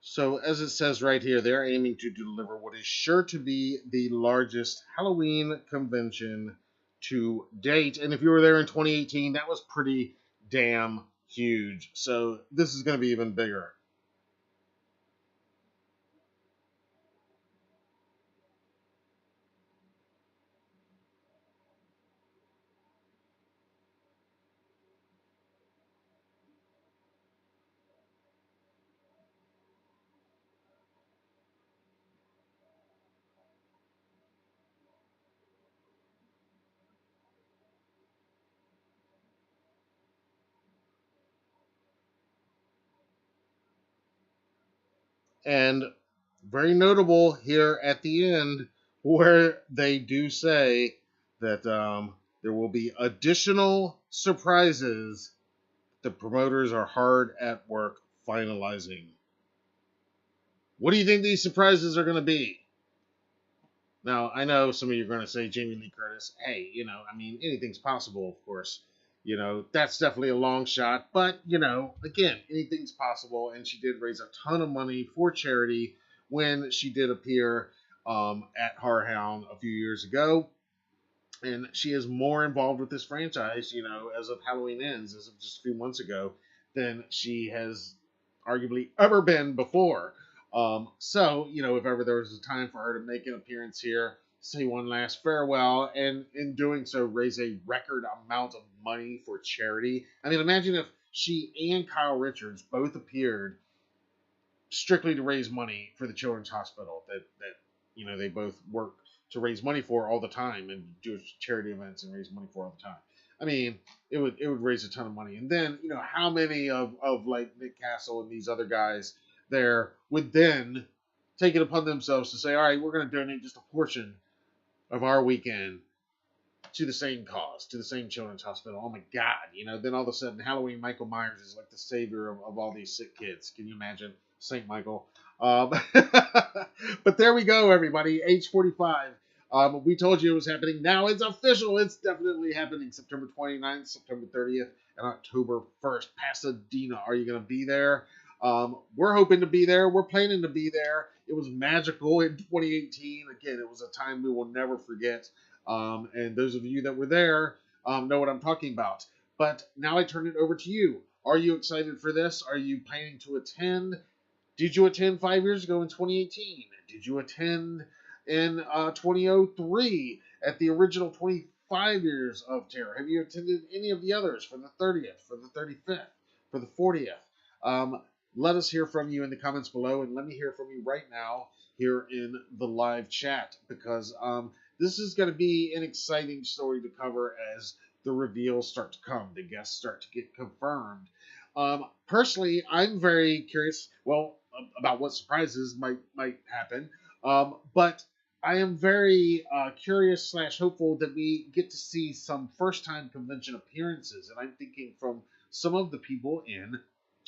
So, as it says right here, they're aiming to deliver what is sure to be the largest Halloween convention to date. And if you were there in 2018, that was pretty damn huge. So, this is going to be even bigger. And very notable here at the end, where they do say that there will be additional surprises the promoters are hard at work finalizing. What do you think these surprises are going to be? Now, I know some of you are going to say, Jamie Lee Curtis, hey, I mean, anything's possible, of course. That's definitely a long shot. But, again, anything's possible. And she did raise a ton of money for charity when she did appear at Horror Hound a few years ago. And she is more involved with this franchise, as of Halloween Ends, as of just a few months ago, than she has arguably ever been before. So, if ever there was a time for her to make an appearance here, say one last farewell, and in doing so, raise a record amount of money for charity. I mean, imagine if she and Kyle Richards both appeared strictly to raise money for the Children's Hospital that they both work to raise money for all the time and do charity events and raise money for all the time. I mean, it would raise a ton of money. And then, how many of like Nick Castle and these other guys there would then take it upon themselves to say, all right, we're going to donate just a portion of our weekend to the same cause, to the same Children's Hospital. Oh my God, then all of a sudden Halloween Michael Myers is like the savior of all these sick kids. Can you imagine? Saint Michael. But there we go, everybody. Age 45. We told you it was happening. Now it's official. It's definitely happening September 29th, September 30th, and October 1st. Pasadena. Are you going to be there? We're hoping to be there. We're planning to be there. It was magical in 2018. Again, it was a time we will never forget. And those of you that were there know what I'm talking about. But now I turn it over to you. Are you excited for this? Are you planning to attend? Did you attend 5 years ago in 2018? Did you attend in 2003 at the original 25 years of Terror? Have you attended any of the others for the 30th, for the 35th, for the 40th? Let us hear from you in the comments below, and let me hear from you right now here in the live chat, because this is going to be an exciting story to cover as the reveals start to come, the guests start to get confirmed. Personally, I'm very curious, well, about what surprises might happen. But I am very curious / hopeful that we get to see some first time convention appearances, and I'm thinking from some of the people in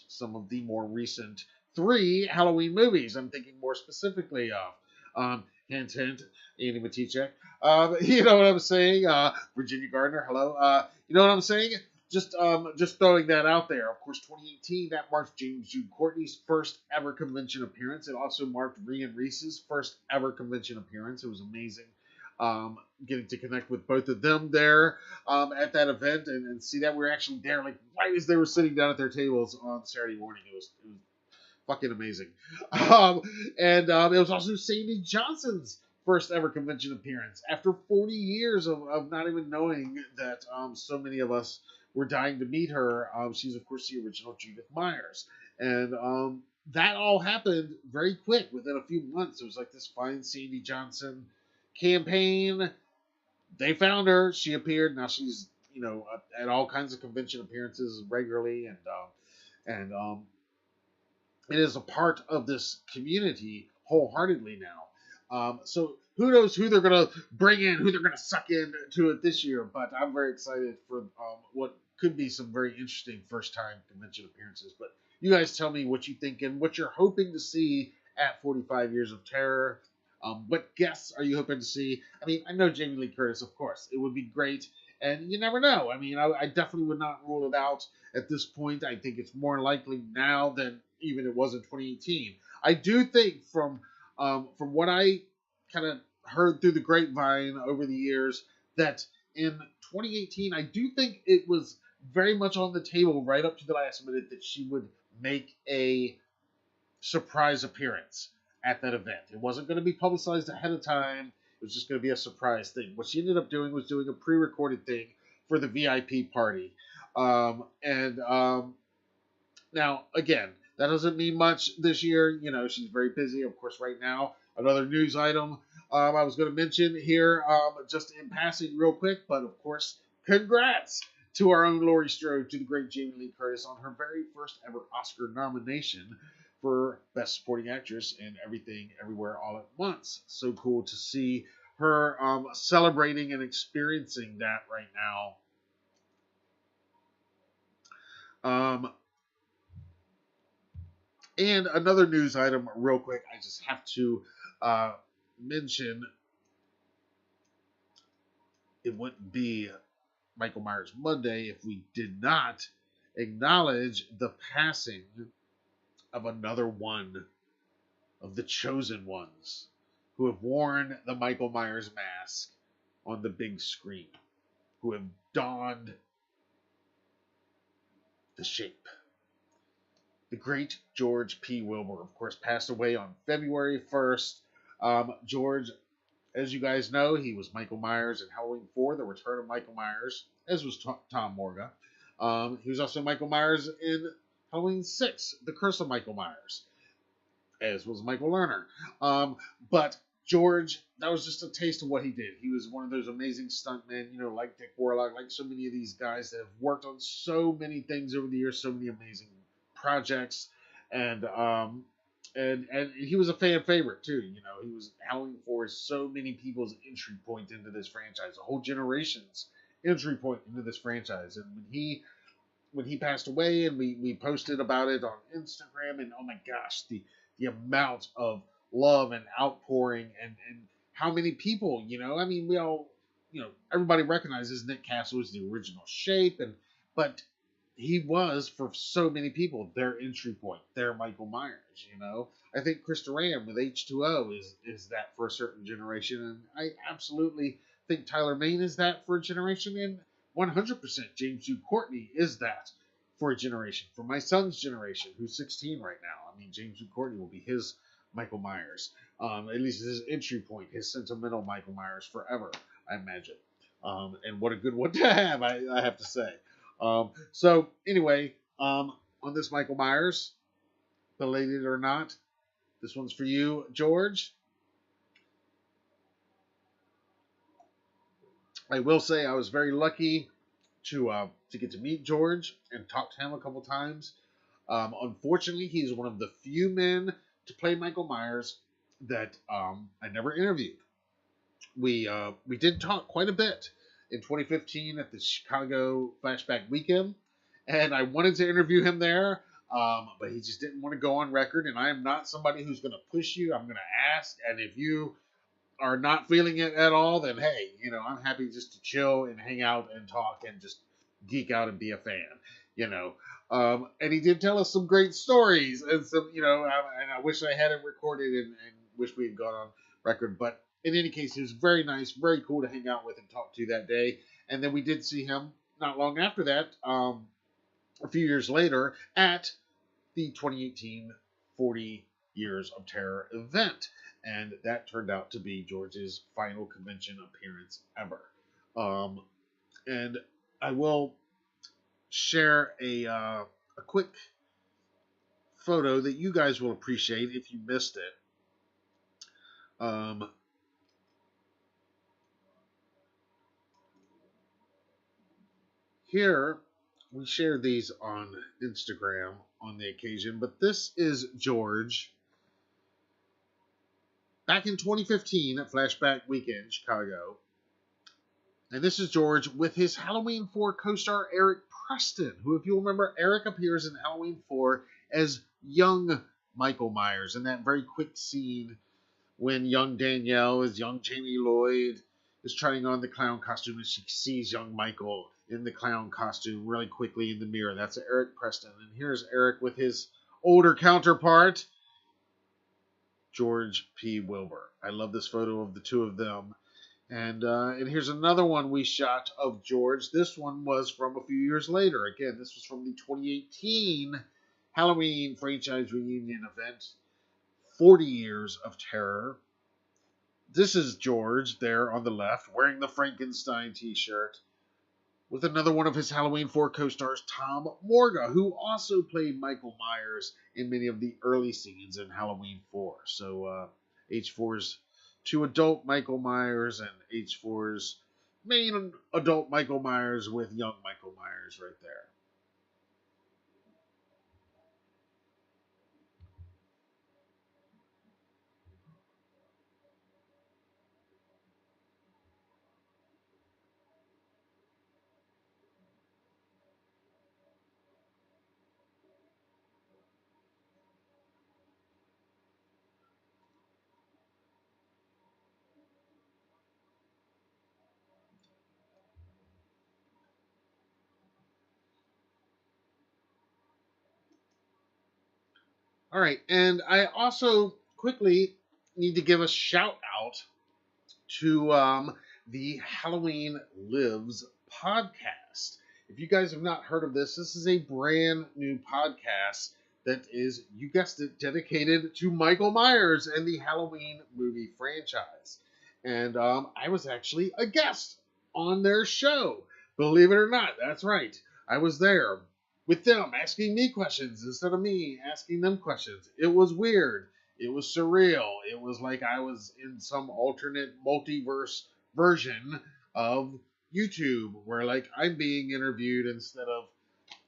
some of the more recent 3 Halloween movies. I'm thinking more specifically of hint hint, Andy Matichek. You know what I'm saying? Virginia Gardner, hello. You know what I'm saying? Just throwing that out there. Of course, 2018, that marked James Jude Courtney's first ever convention appearance. It also marked Rhian Reese's first ever convention appearance. It was amazing getting to connect with both of them there at that event and see that we were actually there, like right as they were sitting down at their tables on Saturday morning. It was fucking amazing. And it was also Sandy Johnson's first ever convention appearance after 40 years of not even knowing that so many of us were dying to meet her. She's, of course, the original Judith Myers. And that all happened very quick within a few months. It was like this Find Sandy Johnson campaign. They found her. She appeared. Now she's, at all kinds of convention appearances regularly. And it is a part of this community wholeheartedly now. So who knows who they're going to bring in, who they're going to suck into it this year. But I'm very excited for what could be some very interesting first-time convention appearances. But you guys tell me what you think and what you're hoping to see at 45 Years of Terror. What guests are you hoping to see? I mean, I know Jamie Lee Curtis, of course. It would be great. And you never know. I mean, I definitely would not rule it out at this point. I think it's more likely now than even it was in 2018. I do think from what I kind of heard through the grapevine over the years that in 2018, I do think it was very much on the table right up to the last minute that she would make a surprise appearance at that event. It wasn't going to be publicized ahead of time. It was just going to be a surprise thing. What she ended up doing was doing a pre-recorded thing for the VIP party. Now, again, that doesn't mean much this year. She's very busy. Of course, right now, another news item I was going to mention here, just in passing real quick, but of course, congrats to our own Laurie Strode, to the great Jamie Lee Curtis on her very first ever Oscar nomination for Best Supporting Actress in Everything, Everywhere, All at Once. So cool to see her celebrating and experiencing that right now. And another news item real quick, I just have to mention, it wouldn't be Michael Myers Monday if we did not acknowledge the passing of another one of the chosen ones who have worn the Michael Myers mask on the big screen, who have donned the shape. The great George P. Wilbur, of course, passed away on February 1st. George, as you guys know, he was Michael Myers in Halloween 4, The Return of Michael Myers, as was Tom Morga. He was also Michael Myers in Halloween 6, The Curse of Michael Myers, as was Michael Lerner. But George, that was just a taste of what he did. He was one of those amazing stuntmen, like Dick Warlock, like so many of these guys that have worked on so many things over the years, so many amazing projects, and he was a fan favorite too. He was Halloween 4 is so many people's entry point into this franchise, a whole generation's entry point into this franchise. And when he passed away, and we posted about it on Instagram, and oh my gosh, the amount of love and outpouring, and how many people, I mean, we all, everybody recognizes Nick Castle as the original Shape, but he was, for so many people, their entry point, their Michael Myers, I think Chris Duran with H2O is that for a certain generation, and I absolutely think Tyler Mane is that for a generation, and 100% James Jude Courtney is that for a generation. For my son's generation, who's 16 right now, I mean, James Jude Courtney will be his Michael Myers, at least his entry point, his sentimental Michael Myers forever, I imagine. And what a good one to have, I have to say. So anyway, on this Michael Myers, belated or not, this one's for you, George. I will say I was very lucky to get to meet George and talk to him a couple times. Unfortunately, he's one of the few men to play Michael Myers that I never interviewed. We did talk quite a bit in 2015 at the Chicago Flashback Weekend, and I wanted to interview him there, but he just didn't want to go on record. And I am not somebody who's going to push you. I'm going to ask, and if you are not feeling it at all, then hey, I'm happy just to chill and hang out and talk and just geek out and be a fan, you know. And he did tell us some great stories and some, and I wish I had it recorded and wish we had gone on record. But in any case, he was very nice, very cool to hang out with and talk to that day. And then we did see him not long after that, a few years later, at the 2018 40 Years of Terror event. And that turned out to be George's final convention appearance ever. And I will share a quick photo that you guys will appreciate if you missed it. Here, we shared these on Instagram on the occasion, but this is George back in 2015 at Flashback Weekend, Chicago. And this is George with his Halloween 4 co-star Eric Preston, who, if you'll remember, Eric appears in Halloween 4 as young Michael Myers in that very quick scene when young Danielle, as young Jamie Lloyd, is trying on the clown costume and she sees young Michael in the clown costume really quickly in the mirror. That's Eric Preston. And here's Eric with his older counterpart, George P. Wilbur. I love this photo of the two of them. And here's another one we shot of George. This one was from a few years later. Again, this was from the 2018 Halloween franchise reunion event, 40 Years of Terror. This is George there on the left, wearing the Frankenstein t-shirt, with another one of his Halloween 4 co-stars, Tom Morga, who also played Michael Myers in many of the early scenes in Halloween 4. So H4's two adult Michael Myers and H4's main adult Michael Myers with young Michael Myers right there. All right, and I also quickly need to give a shout out to the Halloween Lives podcast. If you guys have not heard of this, this is a brand new podcast that is, you guessed it, dedicated to Michael Myers and the Halloween movie franchise. And I was actually a guest on their show. Believe it or not, that's right. I was there with them asking me questions instead of me asking them questions. It was weird. It was surreal. It was like I was in some alternate multiverse version of YouTube where like I'm being interviewed instead of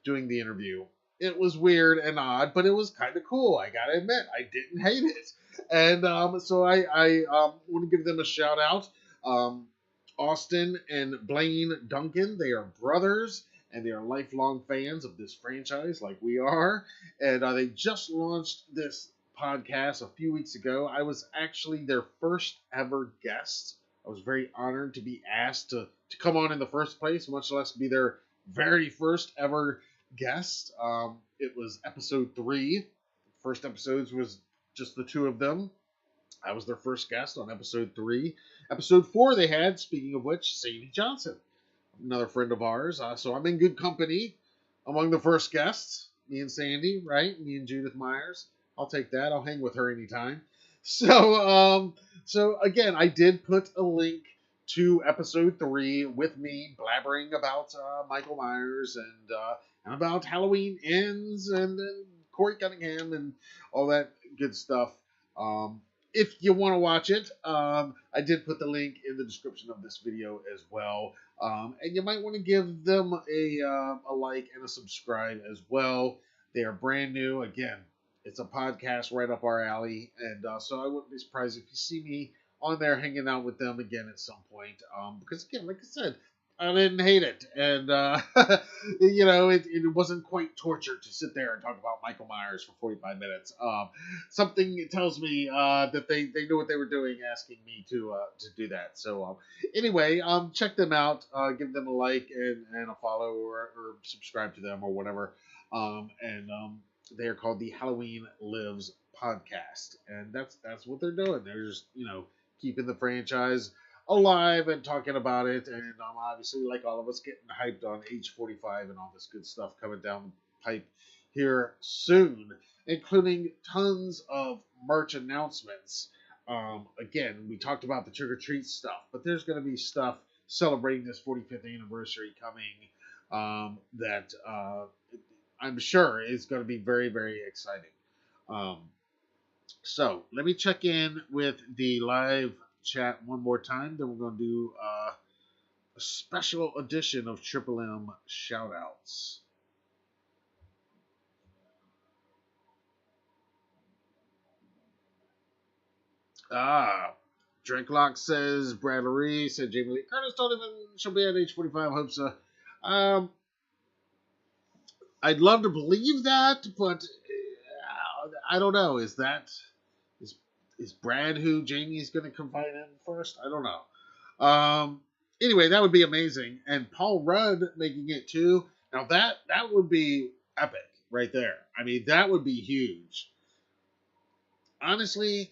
doing the interview. It was weird and odd, but it was kind of cool. I gotta admit, I didn't hate it. And so I want to give them a shout out. Austin and Blaine Duncan, they are brothers and they are lifelong fans of this franchise like we are. And they just launched this podcast a few weeks ago. I was actually their first ever guest. I was very honored to be asked to come on in the first place, much less be their very first ever guest. It was episode 3. First episodes was just the two of them. I was their first guest on episode 3. Episode 4 they had, speaking of which, Sadie Johnson, another friend of ours. So I'm in good company among the first guests. Me and Sandy, right? Me and Judith Myers. I'll take that. I'll hang with her anytime. So again, I did put a link to episode 3 with me blabbering about Michael Myers and about Halloween Ends and Corey Cunningham and all that good stuff. if you want to watch it, I did put the link in the description of this video as well. And you might want to give them a like and a subscribe as well. They are brand new. Again, it's a podcast right up our alley. And so I wouldn't be surprised if you see me on there hanging out with them again at some point. Because, again, like I said, I didn't hate it. And, it wasn't quite torture to sit there and talk about Michael Myers for 45 minutes. Something tells me that they knew what they were doing asking me to do that. So, anyway, check them out. Give them a like and a follow or subscribe to them or whatever. They are called the Halloween Lives podcast. And that's what they're doing. They're just, keeping the franchise alive and talking about it, and obviously, like all of us, getting hyped on H45 and all this good stuff coming down the pipe here soon, including tons of merch announcements. Again, we talked about the trick or treat stuff, but there's going to be stuff celebrating this 45th anniversary coming that I'm sure is going to be very, very exciting. So let me check in with the live chat one more time. Then we're going to do a special edition of Triple M Shoutouts. Drinklock says, Bradley said, Jamie Lee Curtis told him she'll be at age 45. Hope so. I'd love to believe that, but I don't know. Is Brad who Jamie's going to confide in first? I don't know. Anyway, that would be amazing. And Paul Rudd making it too. Now that would be epic right there. I mean, that would be huge. Honestly,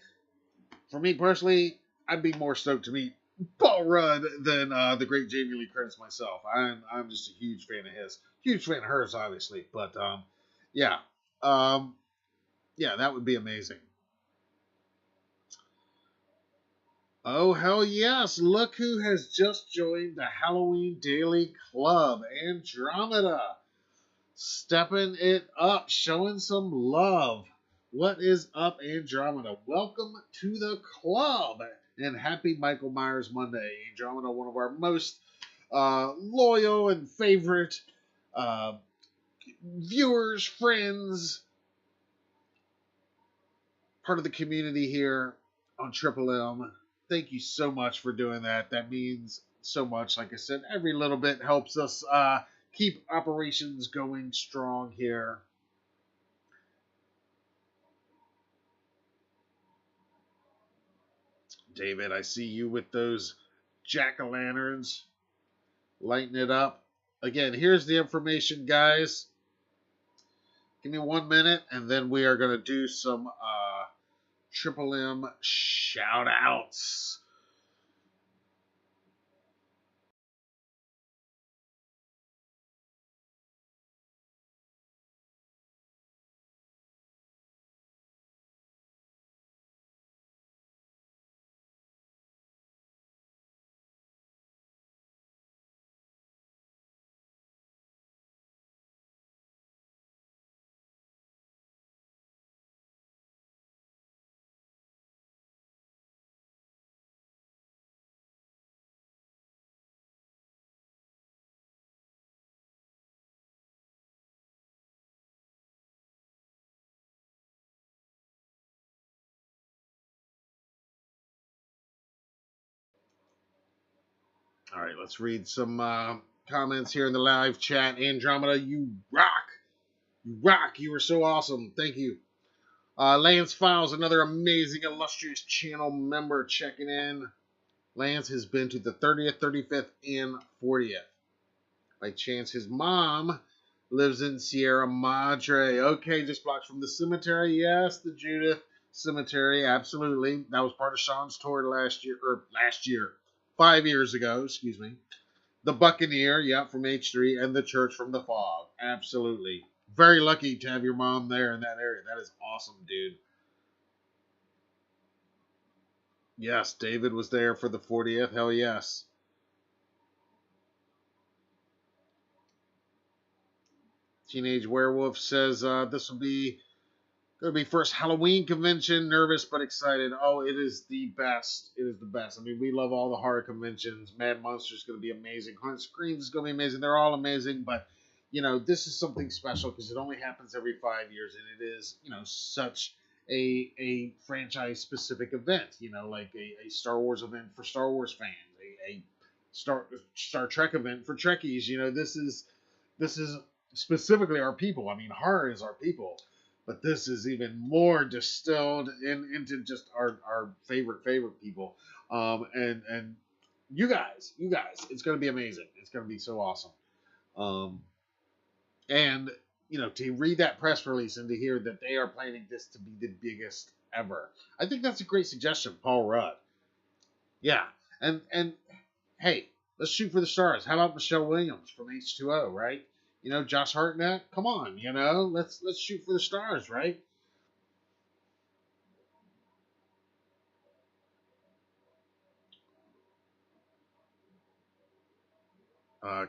for me personally, I'd be more stoked to meet Paul Rudd than the great Jamie Lee Curtis myself. I'm just a huge fan of his. Huge fan of hers, obviously. But yeah. Yeah, that would be amazing. Oh, hell yes. Look who has just joined the Halloween Daily Club. Andromeda. Stepping it up. Showing some love. What is up, Andromeda? Welcome to the club. And happy Michael Myers Monday. Andromeda, one of our most loyal and favorite viewers, friends, part of the community here on Triple M. Thank you so much for doing that. That means so much. Like I said, every little bit helps us keep operations going strong here. David, I see you with those jack-o'-lanterns lighting it up. Again, here's the information, guys. Give me 1 minute, and then we are going to do some Triple M shout-outs. All right, let's read some comments here in the live chat. Andromeda, you rock. You rock. You were so awesome. Thank you. Lance Files, another amazing, illustrious channel member checking in. Lance has been to the 30th, 35th, and 40th. By chance, his mom lives in Sierra Madre. Okay, just blocks from the cemetery. Yes, the Judith Cemetery. Absolutely. That was part of Sean's tour last year. 5 years ago, excuse me. The Buccaneer, from H3, and the Church from the Fog. Absolutely. Very lucky to have your mom there in that area. That is awesome, dude. Yes, David was there for the 40th. Hell yes. Teenage Werewolf says this will be Gonna be first Halloween convention. Nervous but excited. Oh, it is the best. It is the best. I mean, we love all the horror conventions. Mad Monster's gonna be amazing. Haunted Screams is gonna be amazing. They're all amazing, but this is something special because it only happens every 5 years, and it is, such a franchise specific event. Like a Star Wars event for Star Wars fans, a Star Trek event for Trekkies. This is specifically our people. I mean, horror is our people, but this is even more distilled into just our favorite people. And you guys, it's gonna be amazing. It's gonna be so awesome. Um, and to read that press release and to hear that they are planning this to be the biggest ever, I think that's a great suggestion, Paul Rudd. Yeah, and hey, let's shoot for the stars. How about Michelle Williams from H2O, right? Josh Hartnett. Come on, let's shoot for the stars, right?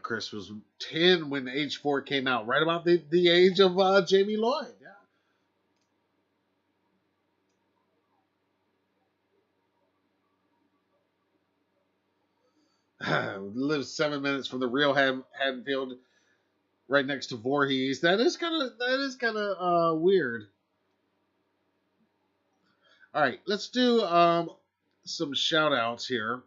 Chris was 10 when H4 came out, right about the age of Jamie Lloyd. Yeah. Lives 7 minutes from the real Haddonfield, right next to Voorhees. That is kind of weird. All right, let's do some shout outs here.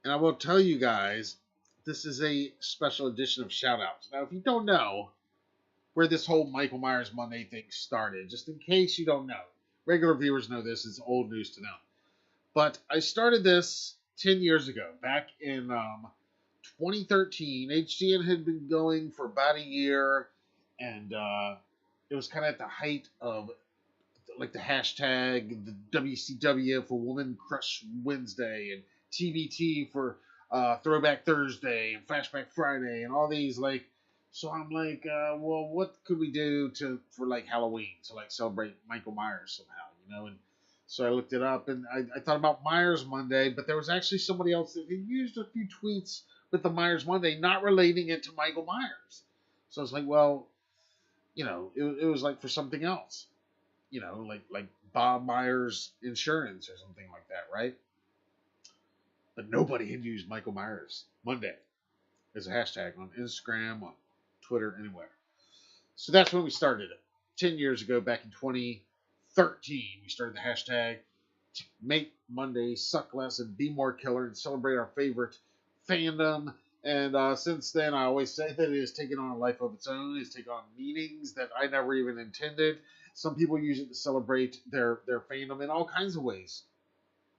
And I will tell you guys, this is a special edition of Shoutouts. Now, if you don't know where this whole Michael Myers Monday thing started, just in case you don't know, regular viewers know this, it's old news to them. But I started this 10 years ago, back in 2013. HDN had been going for about a year, and it was kind of at the height of like the hashtag, the WCW for Woman Crush Wednesday, and TBT for Throwback Thursday, and Flashback Friday, and all these like. So I'm like, well, what could we do for like Halloween to like celebrate Michael Myers somehow, And so I looked it up, and I thought about Myers Monday, but there was actually somebody else that had used a few tweets with the Myers Monday, not relating it to Michael Myers. So I was like, well, it was like for something else, like Bob Myers Insurance or something like that, right? But nobody had used Michael Myers Monday as a hashtag on Instagram, on Twitter, anywhere. So that's when we started it. 10 years ago, back in 2013, we started the hashtag to make Monday suck less and be more killer and celebrate our favorite fandom. And since then, I always say that it has taken on a life of its own. It's taken on meanings that I never even intended. Some people use it to celebrate their fandom in all kinds of ways,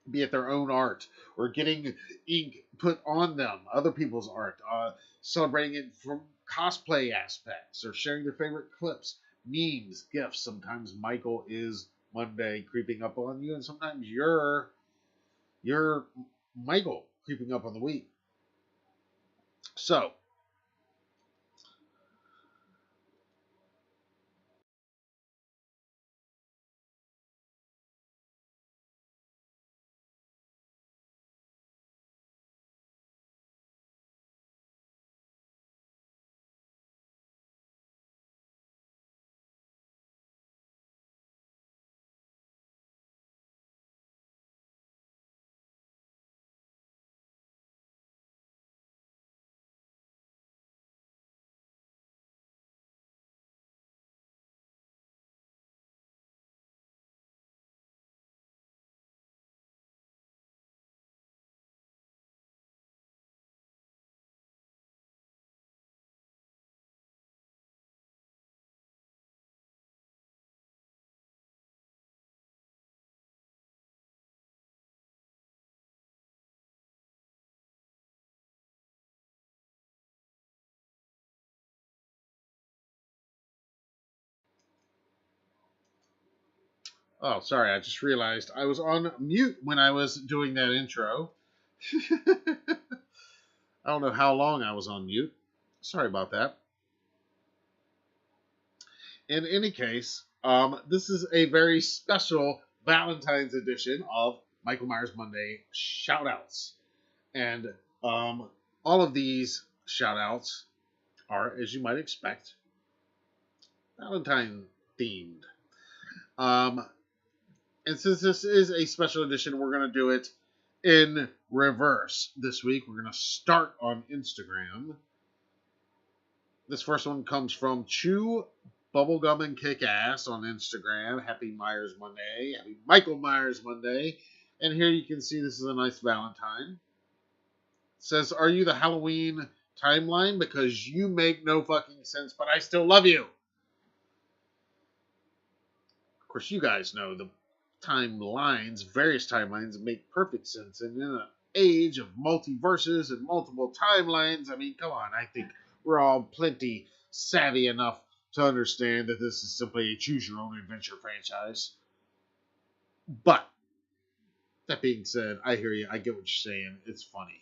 be it their own art or getting ink put on them, other people's art, celebrating it from cosplay aspects, or sharing their favorite clips, memes, gifs. Sometimes Michael is Monday creeping up on you, and sometimes you're Michael creeping up on the week. So Oh, sorry. I just realized I was on mute when I was doing that intro. I don't know how long I was on mute. Sorry about that. In any case, this is a very special Valentine's edition of Michael Myers Monday Shoutouts. And all of these shoutouts are, as you might expect, Valentine themed. Um, and since this is a special edition, we're going to do it in reverse this week. We're going to start on Instagram. This first one comes from Chew Bubblegum and Kick Ass on Instagram. Happy Myers Monday. Happy Michael Myers Monday. And here you can see this is a nice Valentine. It says, are you the Halloween timeline? Because you make no fucking sense, but I still love you. Of course, you guys know the timelines, various timelines, make perfect sense. And in an age of multiverses and multiple timelines, I mean, come on, I think we're all plenty savvy enough to understand that this is simply a choose-your-own-adventure franchise. But, that being said, I hear you. I get what you're saying. It's funny.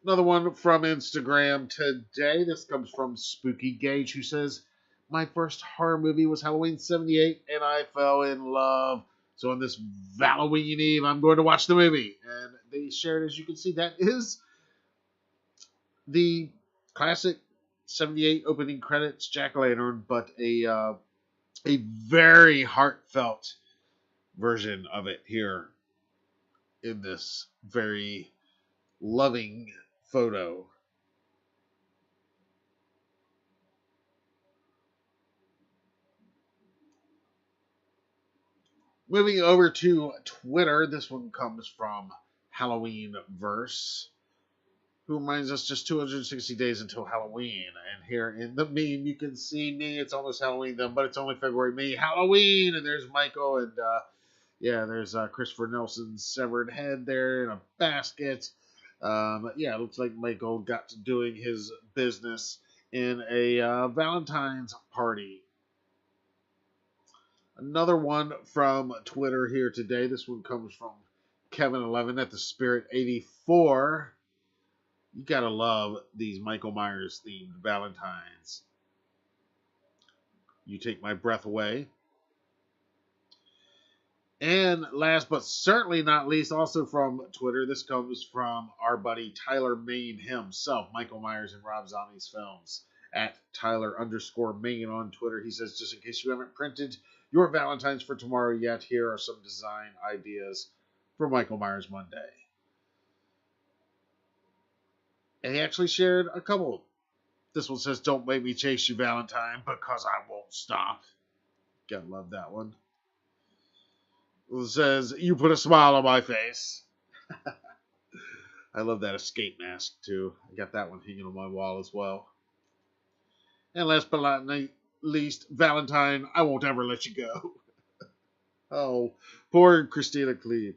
Another one from Instagram today. This comes from Spooky Gage, who says, my first horror movie was Halloween 78, and I fell in love. So on this Halloween Eve, I'm going to watch the movie. And they shared, as you can see, that is the classic 78 opening credits jack-o'-lantern, but a very heartfelt version of it here in this very loving photo. Moving over to Twitter, this one comes from Halloween Verse, who reminds us just 260 days until Halloween. And here in the meme, you can see me. It's almost Halloween then, but it's only February, me, Halloween. And there's Michael, and there's Christopher Nelson's severed head there in a basket. It looks like Michael got to doing his business in a Valentine's party. Another one from Twitter here today. This one comes from Kevin11 at the Spirit 84. You gotta love these Michael Myers themed Valentines. You take my breath away. And last but certainly not least, also from Twitter, this comes from our buddy Tyler Main himself, Michael Myers and Rob Zombie's Films, at Tyler_Main on Twitter. He says, just in case you haven't printed your Valentines for tomorrow yet, here are some design ideas for Michael Myers Monday. And he actually shared a couple. This one says, don't make me chase you, Valentine, because I won't stop. Gotta love that one. It says, you put a smile on my face. I love that escape mask, too. I got that one hanging on my wall as well. And last but not least, Valentine, I won't ever let you go. Oh, poor Christina Cleve.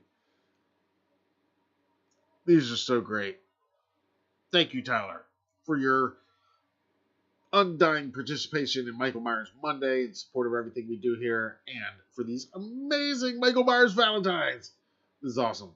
These are so great. Thank you, Tyler, for your undying participation in Michael Myers Monday in support of everything we do here, and for these amazing Michael Myers Valentines. This is awesome.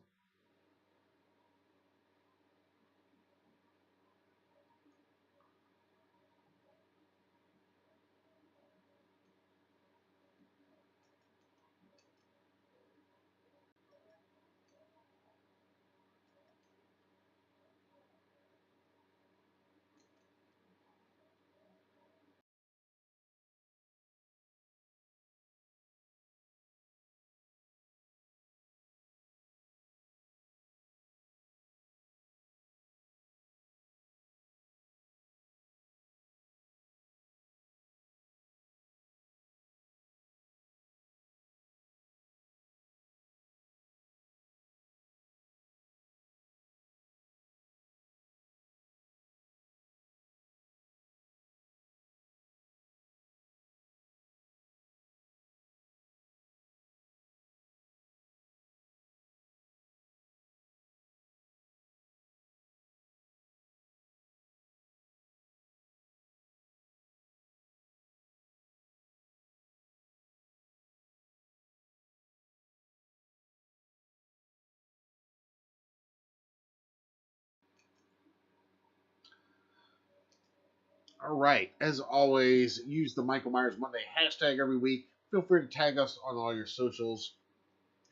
All right. As always, use the Michael Myers Monday hashtag every week. Feel free to tag us on all your socials.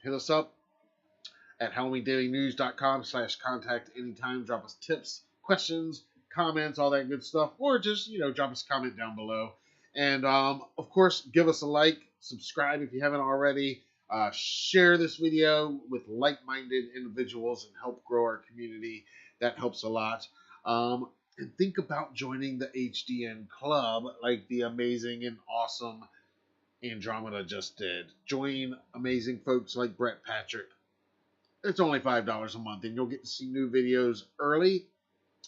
Hit us up at HalloweenDailyNews.com/contact anytime. Drop us tips, questions, comments, all that good stuff, or just, drop us a comment down below. And, of course, give us a like, subscribe if you haven't already. Share this video with like-minded individuals and help grow our community. That helps a lot. And think about joining the HDN Club like the amazing and awesome Andromeda just did. Join amazing folks like Brett Patrick. It's only $5 a month, and you'll get to see new videos early.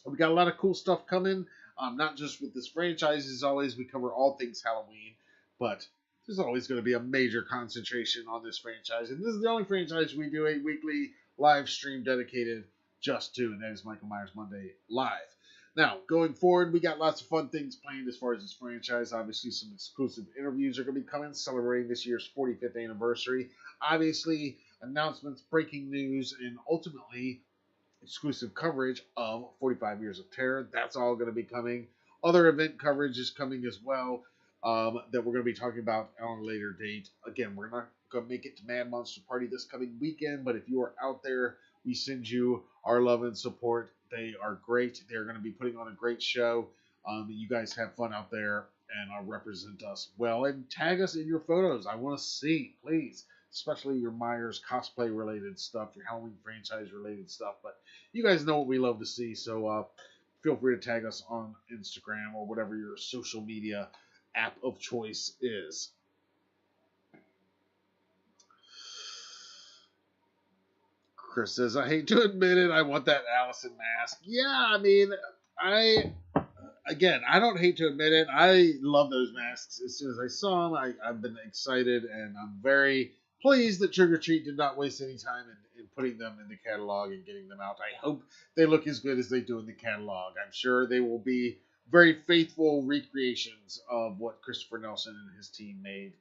We got a lot of cool stuff coming, not just with this franchise. As always, we cover all things Halloween, but there's always going to be a major concentration on this franchise. And this is the only franchise we do a weekly live stream dedicated just to, and that is Michael Myers Monday Live. Now, going forward, we got lots of fun things planned as far as this franchise. Obviously, some exclusive interviews are going to be coming, celebrating this year's 45th anniversary. Obviously, announcements, breaking news, and ultimately, exclusive coverage of 45 Years of Terror. That's all going to be coming. Other event coverage is coming as well that we're going to be talking about on a later date. Again, we're not going to make it to Mad Monster Party this coming weekend, but if you are out there, we send you our love and support. They are great. They're going to be putting on a great show. You guys have fun out there and represent us well. And tag us in your photos. I want to see, please. Especially your Myers cosplay related stuff, your Halloween franchise related stuff. But you guys know what we love to see. So feel free to tag us on Instagram or whatever your social media app of choice is. Chris says, I hate to admit it, I want that Allison mask. Yeah, I mean, I don't hate to admit it. I love those masks. As soon as I saw them, I've been excited, and I'm very pleased that Trick or Treat did not waste any time in putting them in the catalog and getting them out. I hope they look as good as they do in the catalog. I'm sure they will be very faithful recreations of what Christopher Nelson and his team made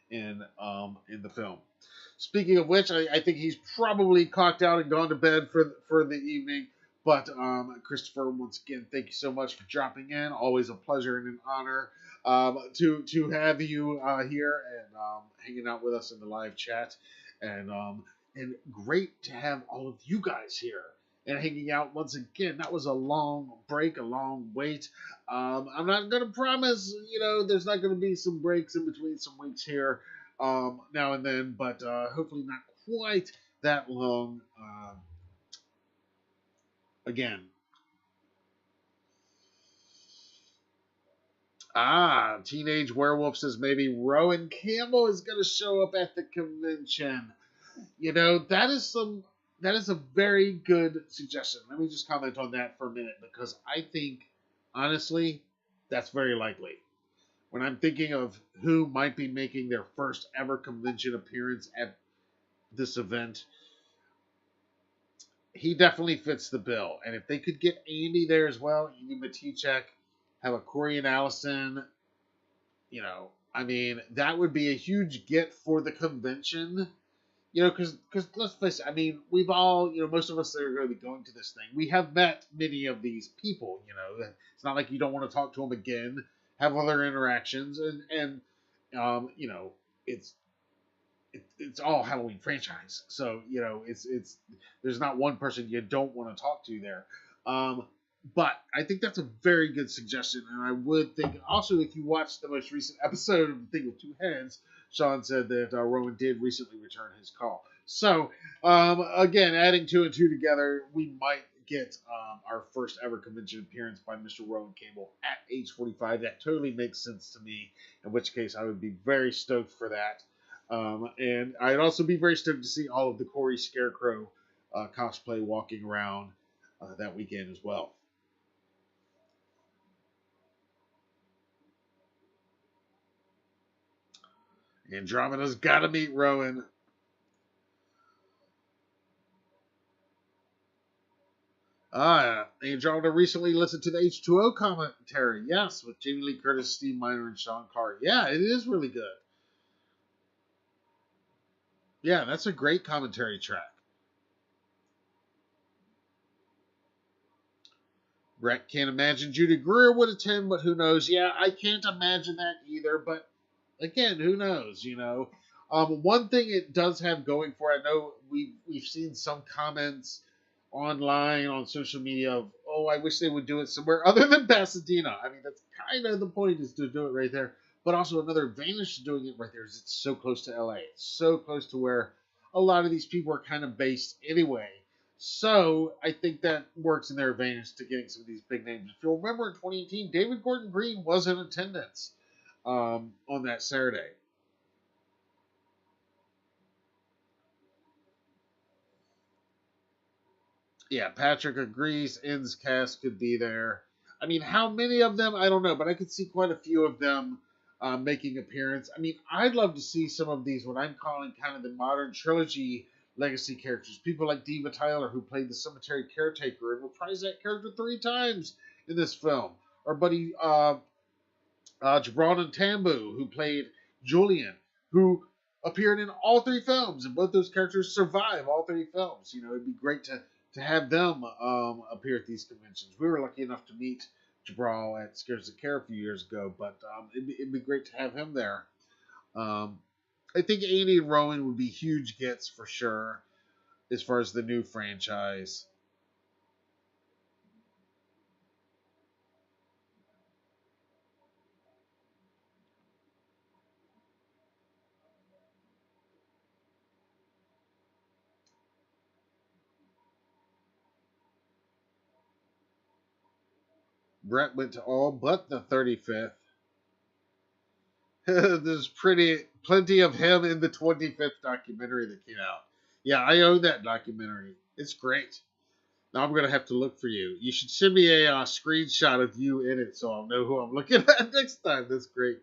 in the film. Speaking of which, I think he's probably cocked out and gone to bed for the evening. But Christopher, once again, thank you so much for dropping in. Always a pleasure and an honor to have you here and hanging out with us in the live chat. And great to have all of you guys here and hanging out once again. That was a long break, a long wait. I'm not going to promise, there's not going to be some breaks in between some weeks here. Now and then, but hopefully not quite that long again. Teenage Werewolf says maybe Rowan Campbell is going to show up at the convention. That is a very good suggestion. Let me just comment on that for a minute, because I think, honestly, that's very likely. When I'm thinking of who might be making their first ever convention appearance at this event, he definitely fits the bill. And if they could get Andy there as well, Andy Matichek, have a Corey and Allison, that would be a huge get for the convention. Because let's face it, we've all, most of us that are going to be going to this thing, we have met many of these people, It's not like you don't want to talk to them again, have other interactions, and it's all Halloween franchise. So, it's there's not one person you don't want to talk to there. But I think that's a very good suggestion, and I would think also, if you watched the most recent episode of The Thing with Two Heads, Sean said that Rowan did recently return his call. So, again, adding two and two together, we might get our first ever convention appearance by Mr. Rowan Campbell at age 45. That totally makes sense to me, in which case I would be very stoked for that. And I'd also be very stoked to see all of the Corey Scarecrow cosplay walking around that weekend as well. Andromeda's got to meet Rowan. Andromeda recently listened to the H2O commentary. Yes, with Jamie Lee Curtis, Steve Miner, and Sean Carr. Yeah, it is really good. Yeah, that's a great commentary track. Brett can't imagine Judy Greer would attend, but who knows? Yeah, I can't imagine that either, but again, who knows, One thing it does have going for it, I know we've seen some comments online on social media of, I wish they would do it somewhere other than Pasadena. I mean, that's kind of the point, is to do it right there. But also another advantage to doing it right there is it's so close to LA. It's so close to where a lot of these people are kind of based anyway. So I think that works in their advantage to getting some of these big names. If you'll remember in 2018, David Gordon Green was in attendance on that Saturday. Yeah, Patrick agrees. Inn's cast could be there. I mean, how many of them? I don't know, but I could see quite a few of them making appearance. I mean, I'd love to see some of these, what I'm calling kind of the modern trilogy legacy characters. People like Diva Tyler, who played the cemetery caretaker and reprised that character 3 times in this film. Or Buddy Jabron and Tambu, who played Julian, who appeared in all 3 films, and both those characters survive all 3 films. You know, it'd be great to have them appear at these conventions. We were lucky enough to meet Jabral at Scares the Care a few years ago, but it'd be great to have him there. I think Andy and Rowan would be huge gets for sure as far as the new franchise. Brett went to all but the 35th. There's plenty of him in the 25th documentary that came out. Yeah, I own that documentary. It's great. Now I'm gonna have to look for you. You should send me a screenshot of you in it so I'll know who I'm looking at next time. That's great.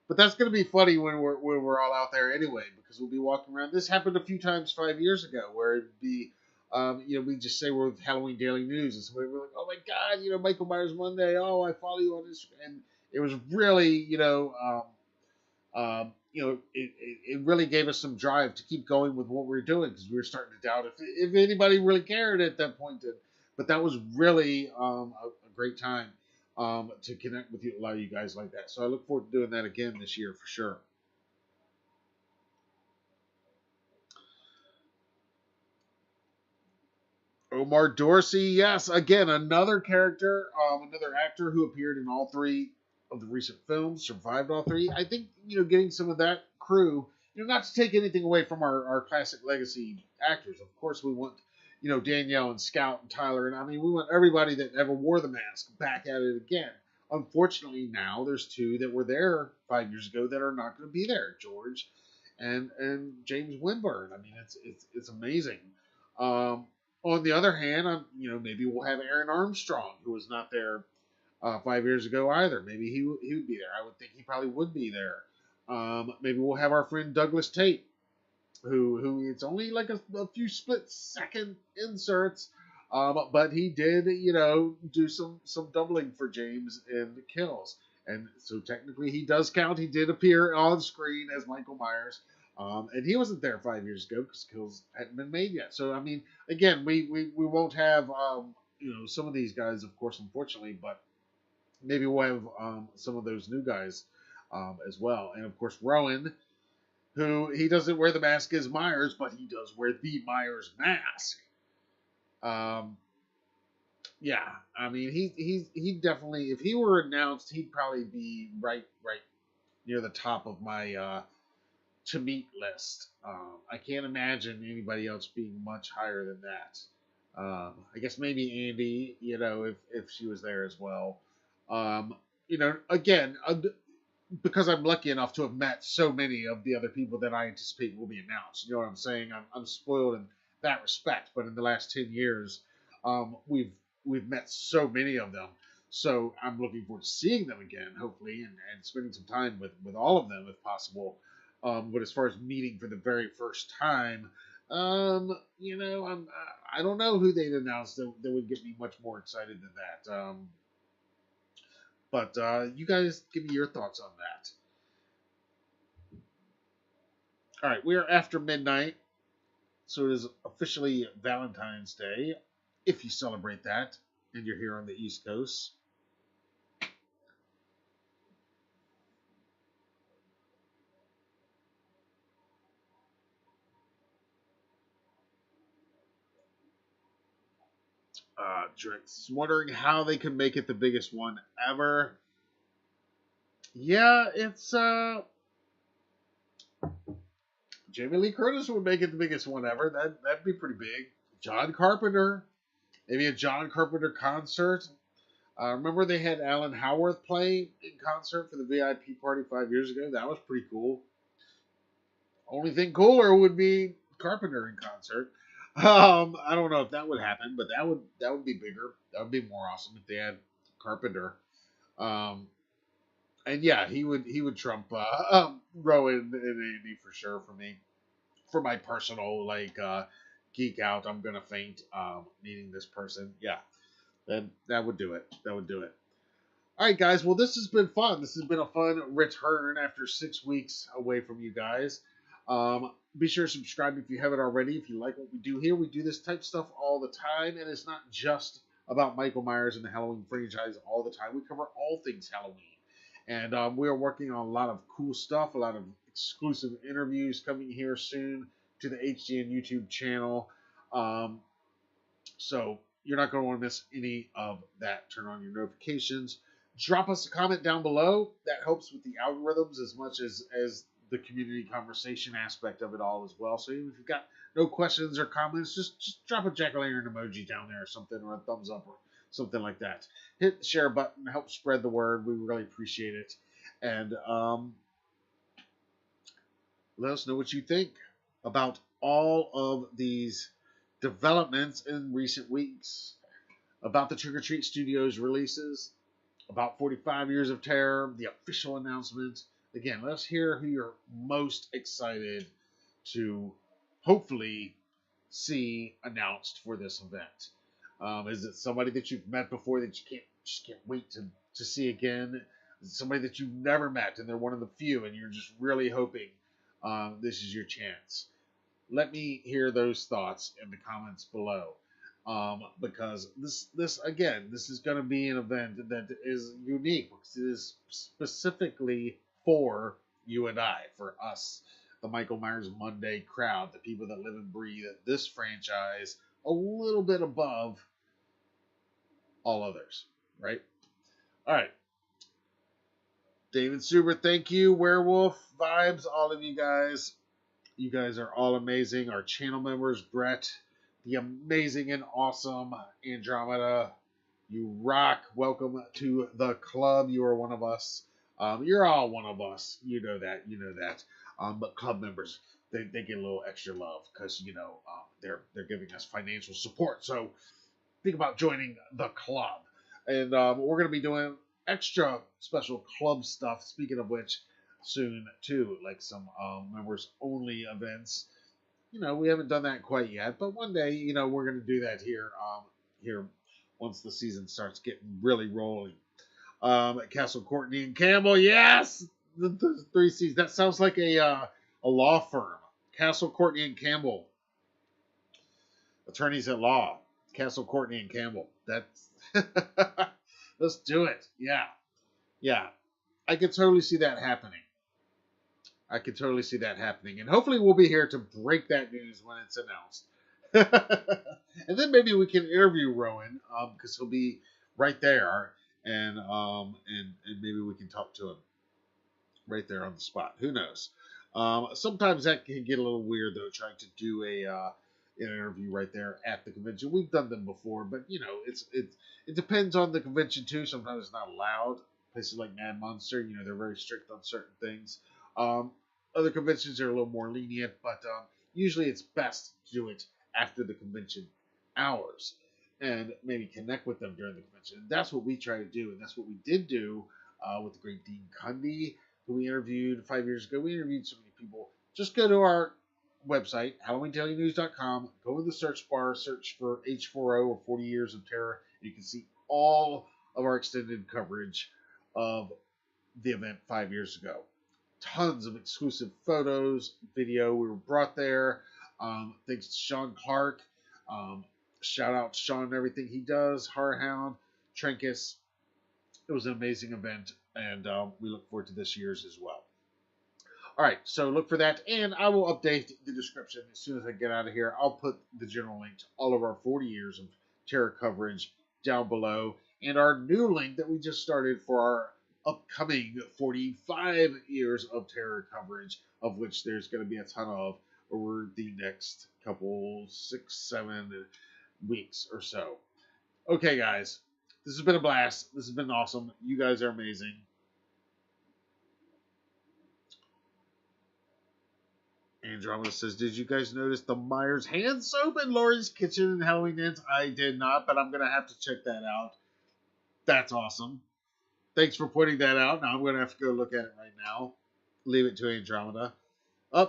But that's gonna be funny when we're all out there anyway, because we'll be walking around. This happened a few times 5 years ago, where it'd be, we just say we're with Halloween Daily News, and somebody we're like, oh my God, Michael Myers Monday. Oh, I follow you on this, and it was really, it really gave us some drive to keep going with what we were doing, because we were starting to doubt if anybody really cared at that point. But that was really a great time to connect with a lot of you guys like that. So I look forward to doing that again this year for sure. Omar Dorsey, yes, again, another character, another actor who appeared in all 3 of the recent films, survived all 3. I think, getting some of that crew, not to take anything away from our classic legacy actors. Of course, we want, Danielle and Scout and Tyler, and I mean, we want everybody that ever wore the mask back at it again. Unfortunately, now there's 2 that were there 5 years ago that are not going to be there, George and James Winburn. I mean, it's amazing. On the other hand, maybe we'll have Aaron Armstrong, who was not there 5 years ago either. Maybe he would be there. I would think he probably would be there. Maybe we'll have our friend Douglas Tate, who it's only like a few split-second inserts, but he did, do some doubling for James in the kills. And so technically he does count. He did appear on screen as Michael Myers. And he wasn't there 5 years ago because kills hadn't been made yet. So, I mean, again, we won't have, some of these guys, of course, unfortunately, but maybe we'll have some of those new guys as well. And, of course, Rowan, who he doesn't wear the mask as Myers, but he does wear the Myers mask. Yeah, I mean, he definitely, if he were announced, he'd probably be right near the top of my to meet list. I can't imagine anybody else being much higher than that. I guess maybe Andy, if she was there as well. Again, because I'm lucky enough to have met so many of the other people that I anticipate will be announced. You know what I'm saying? I'm spoiled in that respect. But in the last 10 years, we've met so many of them. So I'm looking forward to seeing them again, hopefully, and spending some time with all of them if possible. But as far as meeting for the very first time, I don't know who they'd announce that would get me much more excited than that. But you guys give me your thoughts on that. All right, we are after midnight, so it is officially Valentine's Day, if you celebrate that, and you're here on the East Coast. drinks. Wondering how they can make it the biggest one ever. Yeah, it's Jamie Lee Curtis would make it the biggest one ever. That'd be pretty big. John Carpenter, maybe a John Carpenter concert. Remember they had Alan Howarth play in concert for the VIP party 5 years ago. That was pretty cool. Only thing cooler would be Carpenter in concert. I don't know if that would happen, but that would be bigger. That would be more awesome if they had Carpenter. And yeah, he would trump Rowan and Andy for sure for me. For my personal geek out, I'm gonna faint meeting this person. Yeah, that would do it. That would do it. All right, guys. Well, this has been fun. This has been a fun return after 6 weeks away from you guys. Be sure to subscribe if you haven't already. If you like what we do here, we do this type of stuff all the time, and it's not just about Michael Myers and the Halloween franchise all the time. We cover all things Halloween, and we are working on a lot of cool stuff, a lot of exclusive interviews coming here soon to the HGN YouTube channel. So you're not going to want to miss any of that. Turn on your notifications. Drop us a comment down below. That helps with the algorithms as much as the community conversation aspect of it all as well. So even if you've got no questions or comments, just drop a jack-o'-lantern emoji down there or something, or a thumbs up or something like that. Hit the share button, help spread the word. We really appreciate it. And let us know what you think about all of these developments in recent weeks, about the Trick or Treat Studios releases, about 45 Years of Terror, the official announcement. Again, let's hear who you're most excited to hopefully see announced for this event. Is it somebody that you've met before that you just can't wait to see again? Is it somebody that you've never met and they're one of the few and you're just really hoping this is your chance? Let me hear those thoughts in the comments below. Because this is going to be an event that is unique because it is specifically for you and I, for us, the Michael Myers Monday crowd, the people that live and breathe this franchise a little bit above all others, right? All right. David Suber, thank you. Werewolf Vibes, all of you guys. You guys are all amazing. Our channel members, Brett, the amazing and awesome Andromeda. You rock. Welcome to the club. You are one of us. You're all one of us. You know that. You know that. But club members, they get a little extra love because, they're giving us financial support. So think about joining the club. And we're going to be doing extra special club stuff, speaking of which, soon too, like some members only events. We haven't done that quite yet, but one day, we're going to do that here once the season starts getting really rolling. Castle Courtney and Campbell, yes, the 3 C's. That sounds like a law firm. Castle Courtney and Campbell, attorneys at law. Castle Courtney and Campbell. That's let's do it. Yeah. I could totally see that happening. And hopefully we'll be here to break that news when it's announced. And then maybe we can interview Rowan, because he'll be right there, and maybe we can talk to him right there on the spot. Who knows? Sometimes that can get a little weird though, trying to do an interview right there at the convention. We've done them before, but it depends on the convention too. Sometimes it's not allowed. Places like Mad Monster, they're very strict on certain things. Other conventions are a little more lenient, but usually it's best to do it after the convention hours and maybe connect with them during the convention. And that's what we try to do, and that's what we did do with the great Dean Cundy, who we interviewed 5 years ago. We interviewed so many people. Just go to our website, HalloweenDailyNews.com, go to the search bar, search for H40 or 40 Years of Terror, and you can see all of our extended coverage of the event 5 years ago. Tons of exclusive photos, video. We were brought there. Thanks to Sean Clark. Shout out to Sean and everything he does. Horrorhound, Trinkus. It was an amazing event, and we look forward to this year's as well. All right, so look for that, and I will update the description as soon as I get out of here. I'll put the general link to all of our 40 Years of terror coverage down below, and our new link that we just started for our upcoming 45 years of terror coverage, of which there's going to be a ton of over the next couple 6-7 weeks or so. Okay, guys, this has been a blast. This has been awesome. You guys are amazing. Andromeda says, did you guys notice the Myers hand soap in Laurie's kitchen and Halloween Ends? I did not, but I'm going to have to check that out. That's awesome. Thanks for pointing that out. Now I'm going to have to go look at it right now. Leave it to Andromeda.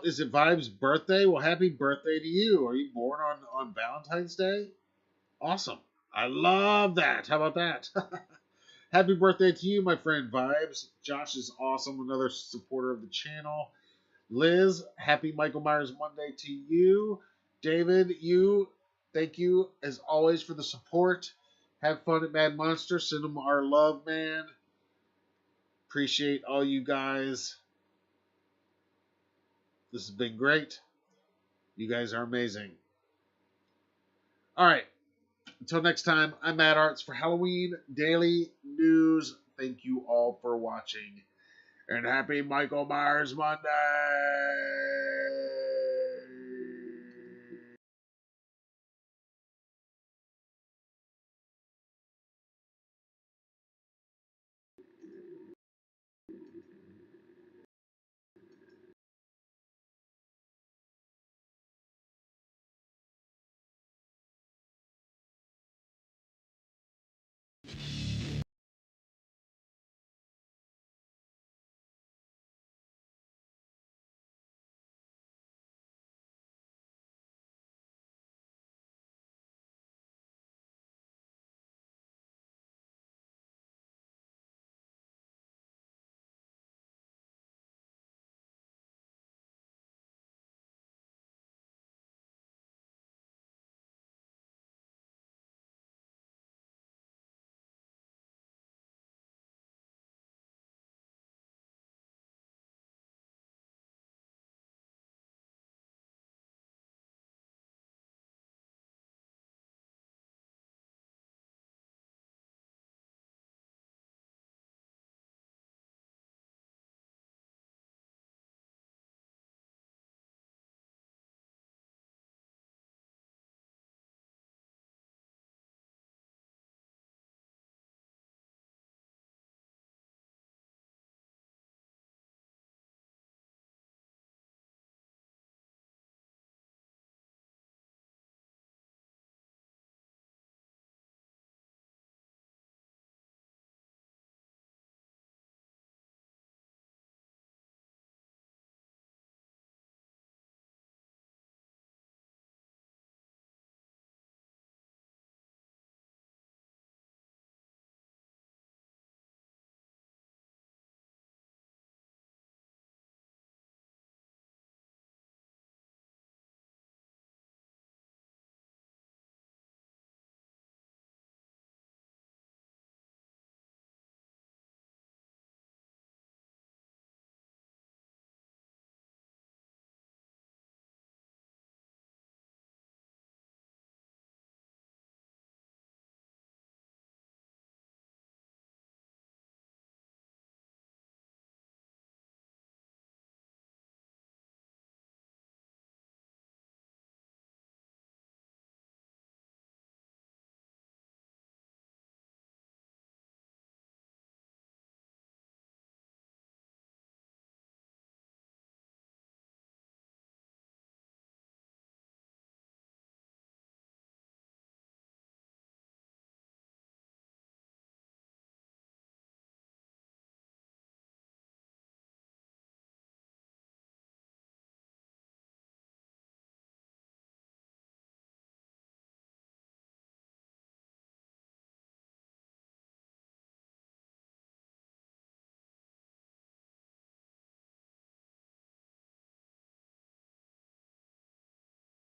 Is it Vibe's birthday? Well, happy birthday to you. Are you born on Valentine's Day? Awesome. I love that. How about that? Happy birthday to you, my friend Vibes. Josh is awesome. Another supporter of the channel. Liz, happy Michael Myers Monday to you. David, thank you as always for the support. Have fun at Mad Monster. Send them our love, man. Appreciate all you guys. This has been great. You guys are amazing. All right. Until next time, I'm Matt Arts for Halloween Daily News. Thank you all for watching. And happy Michael Myers Monday!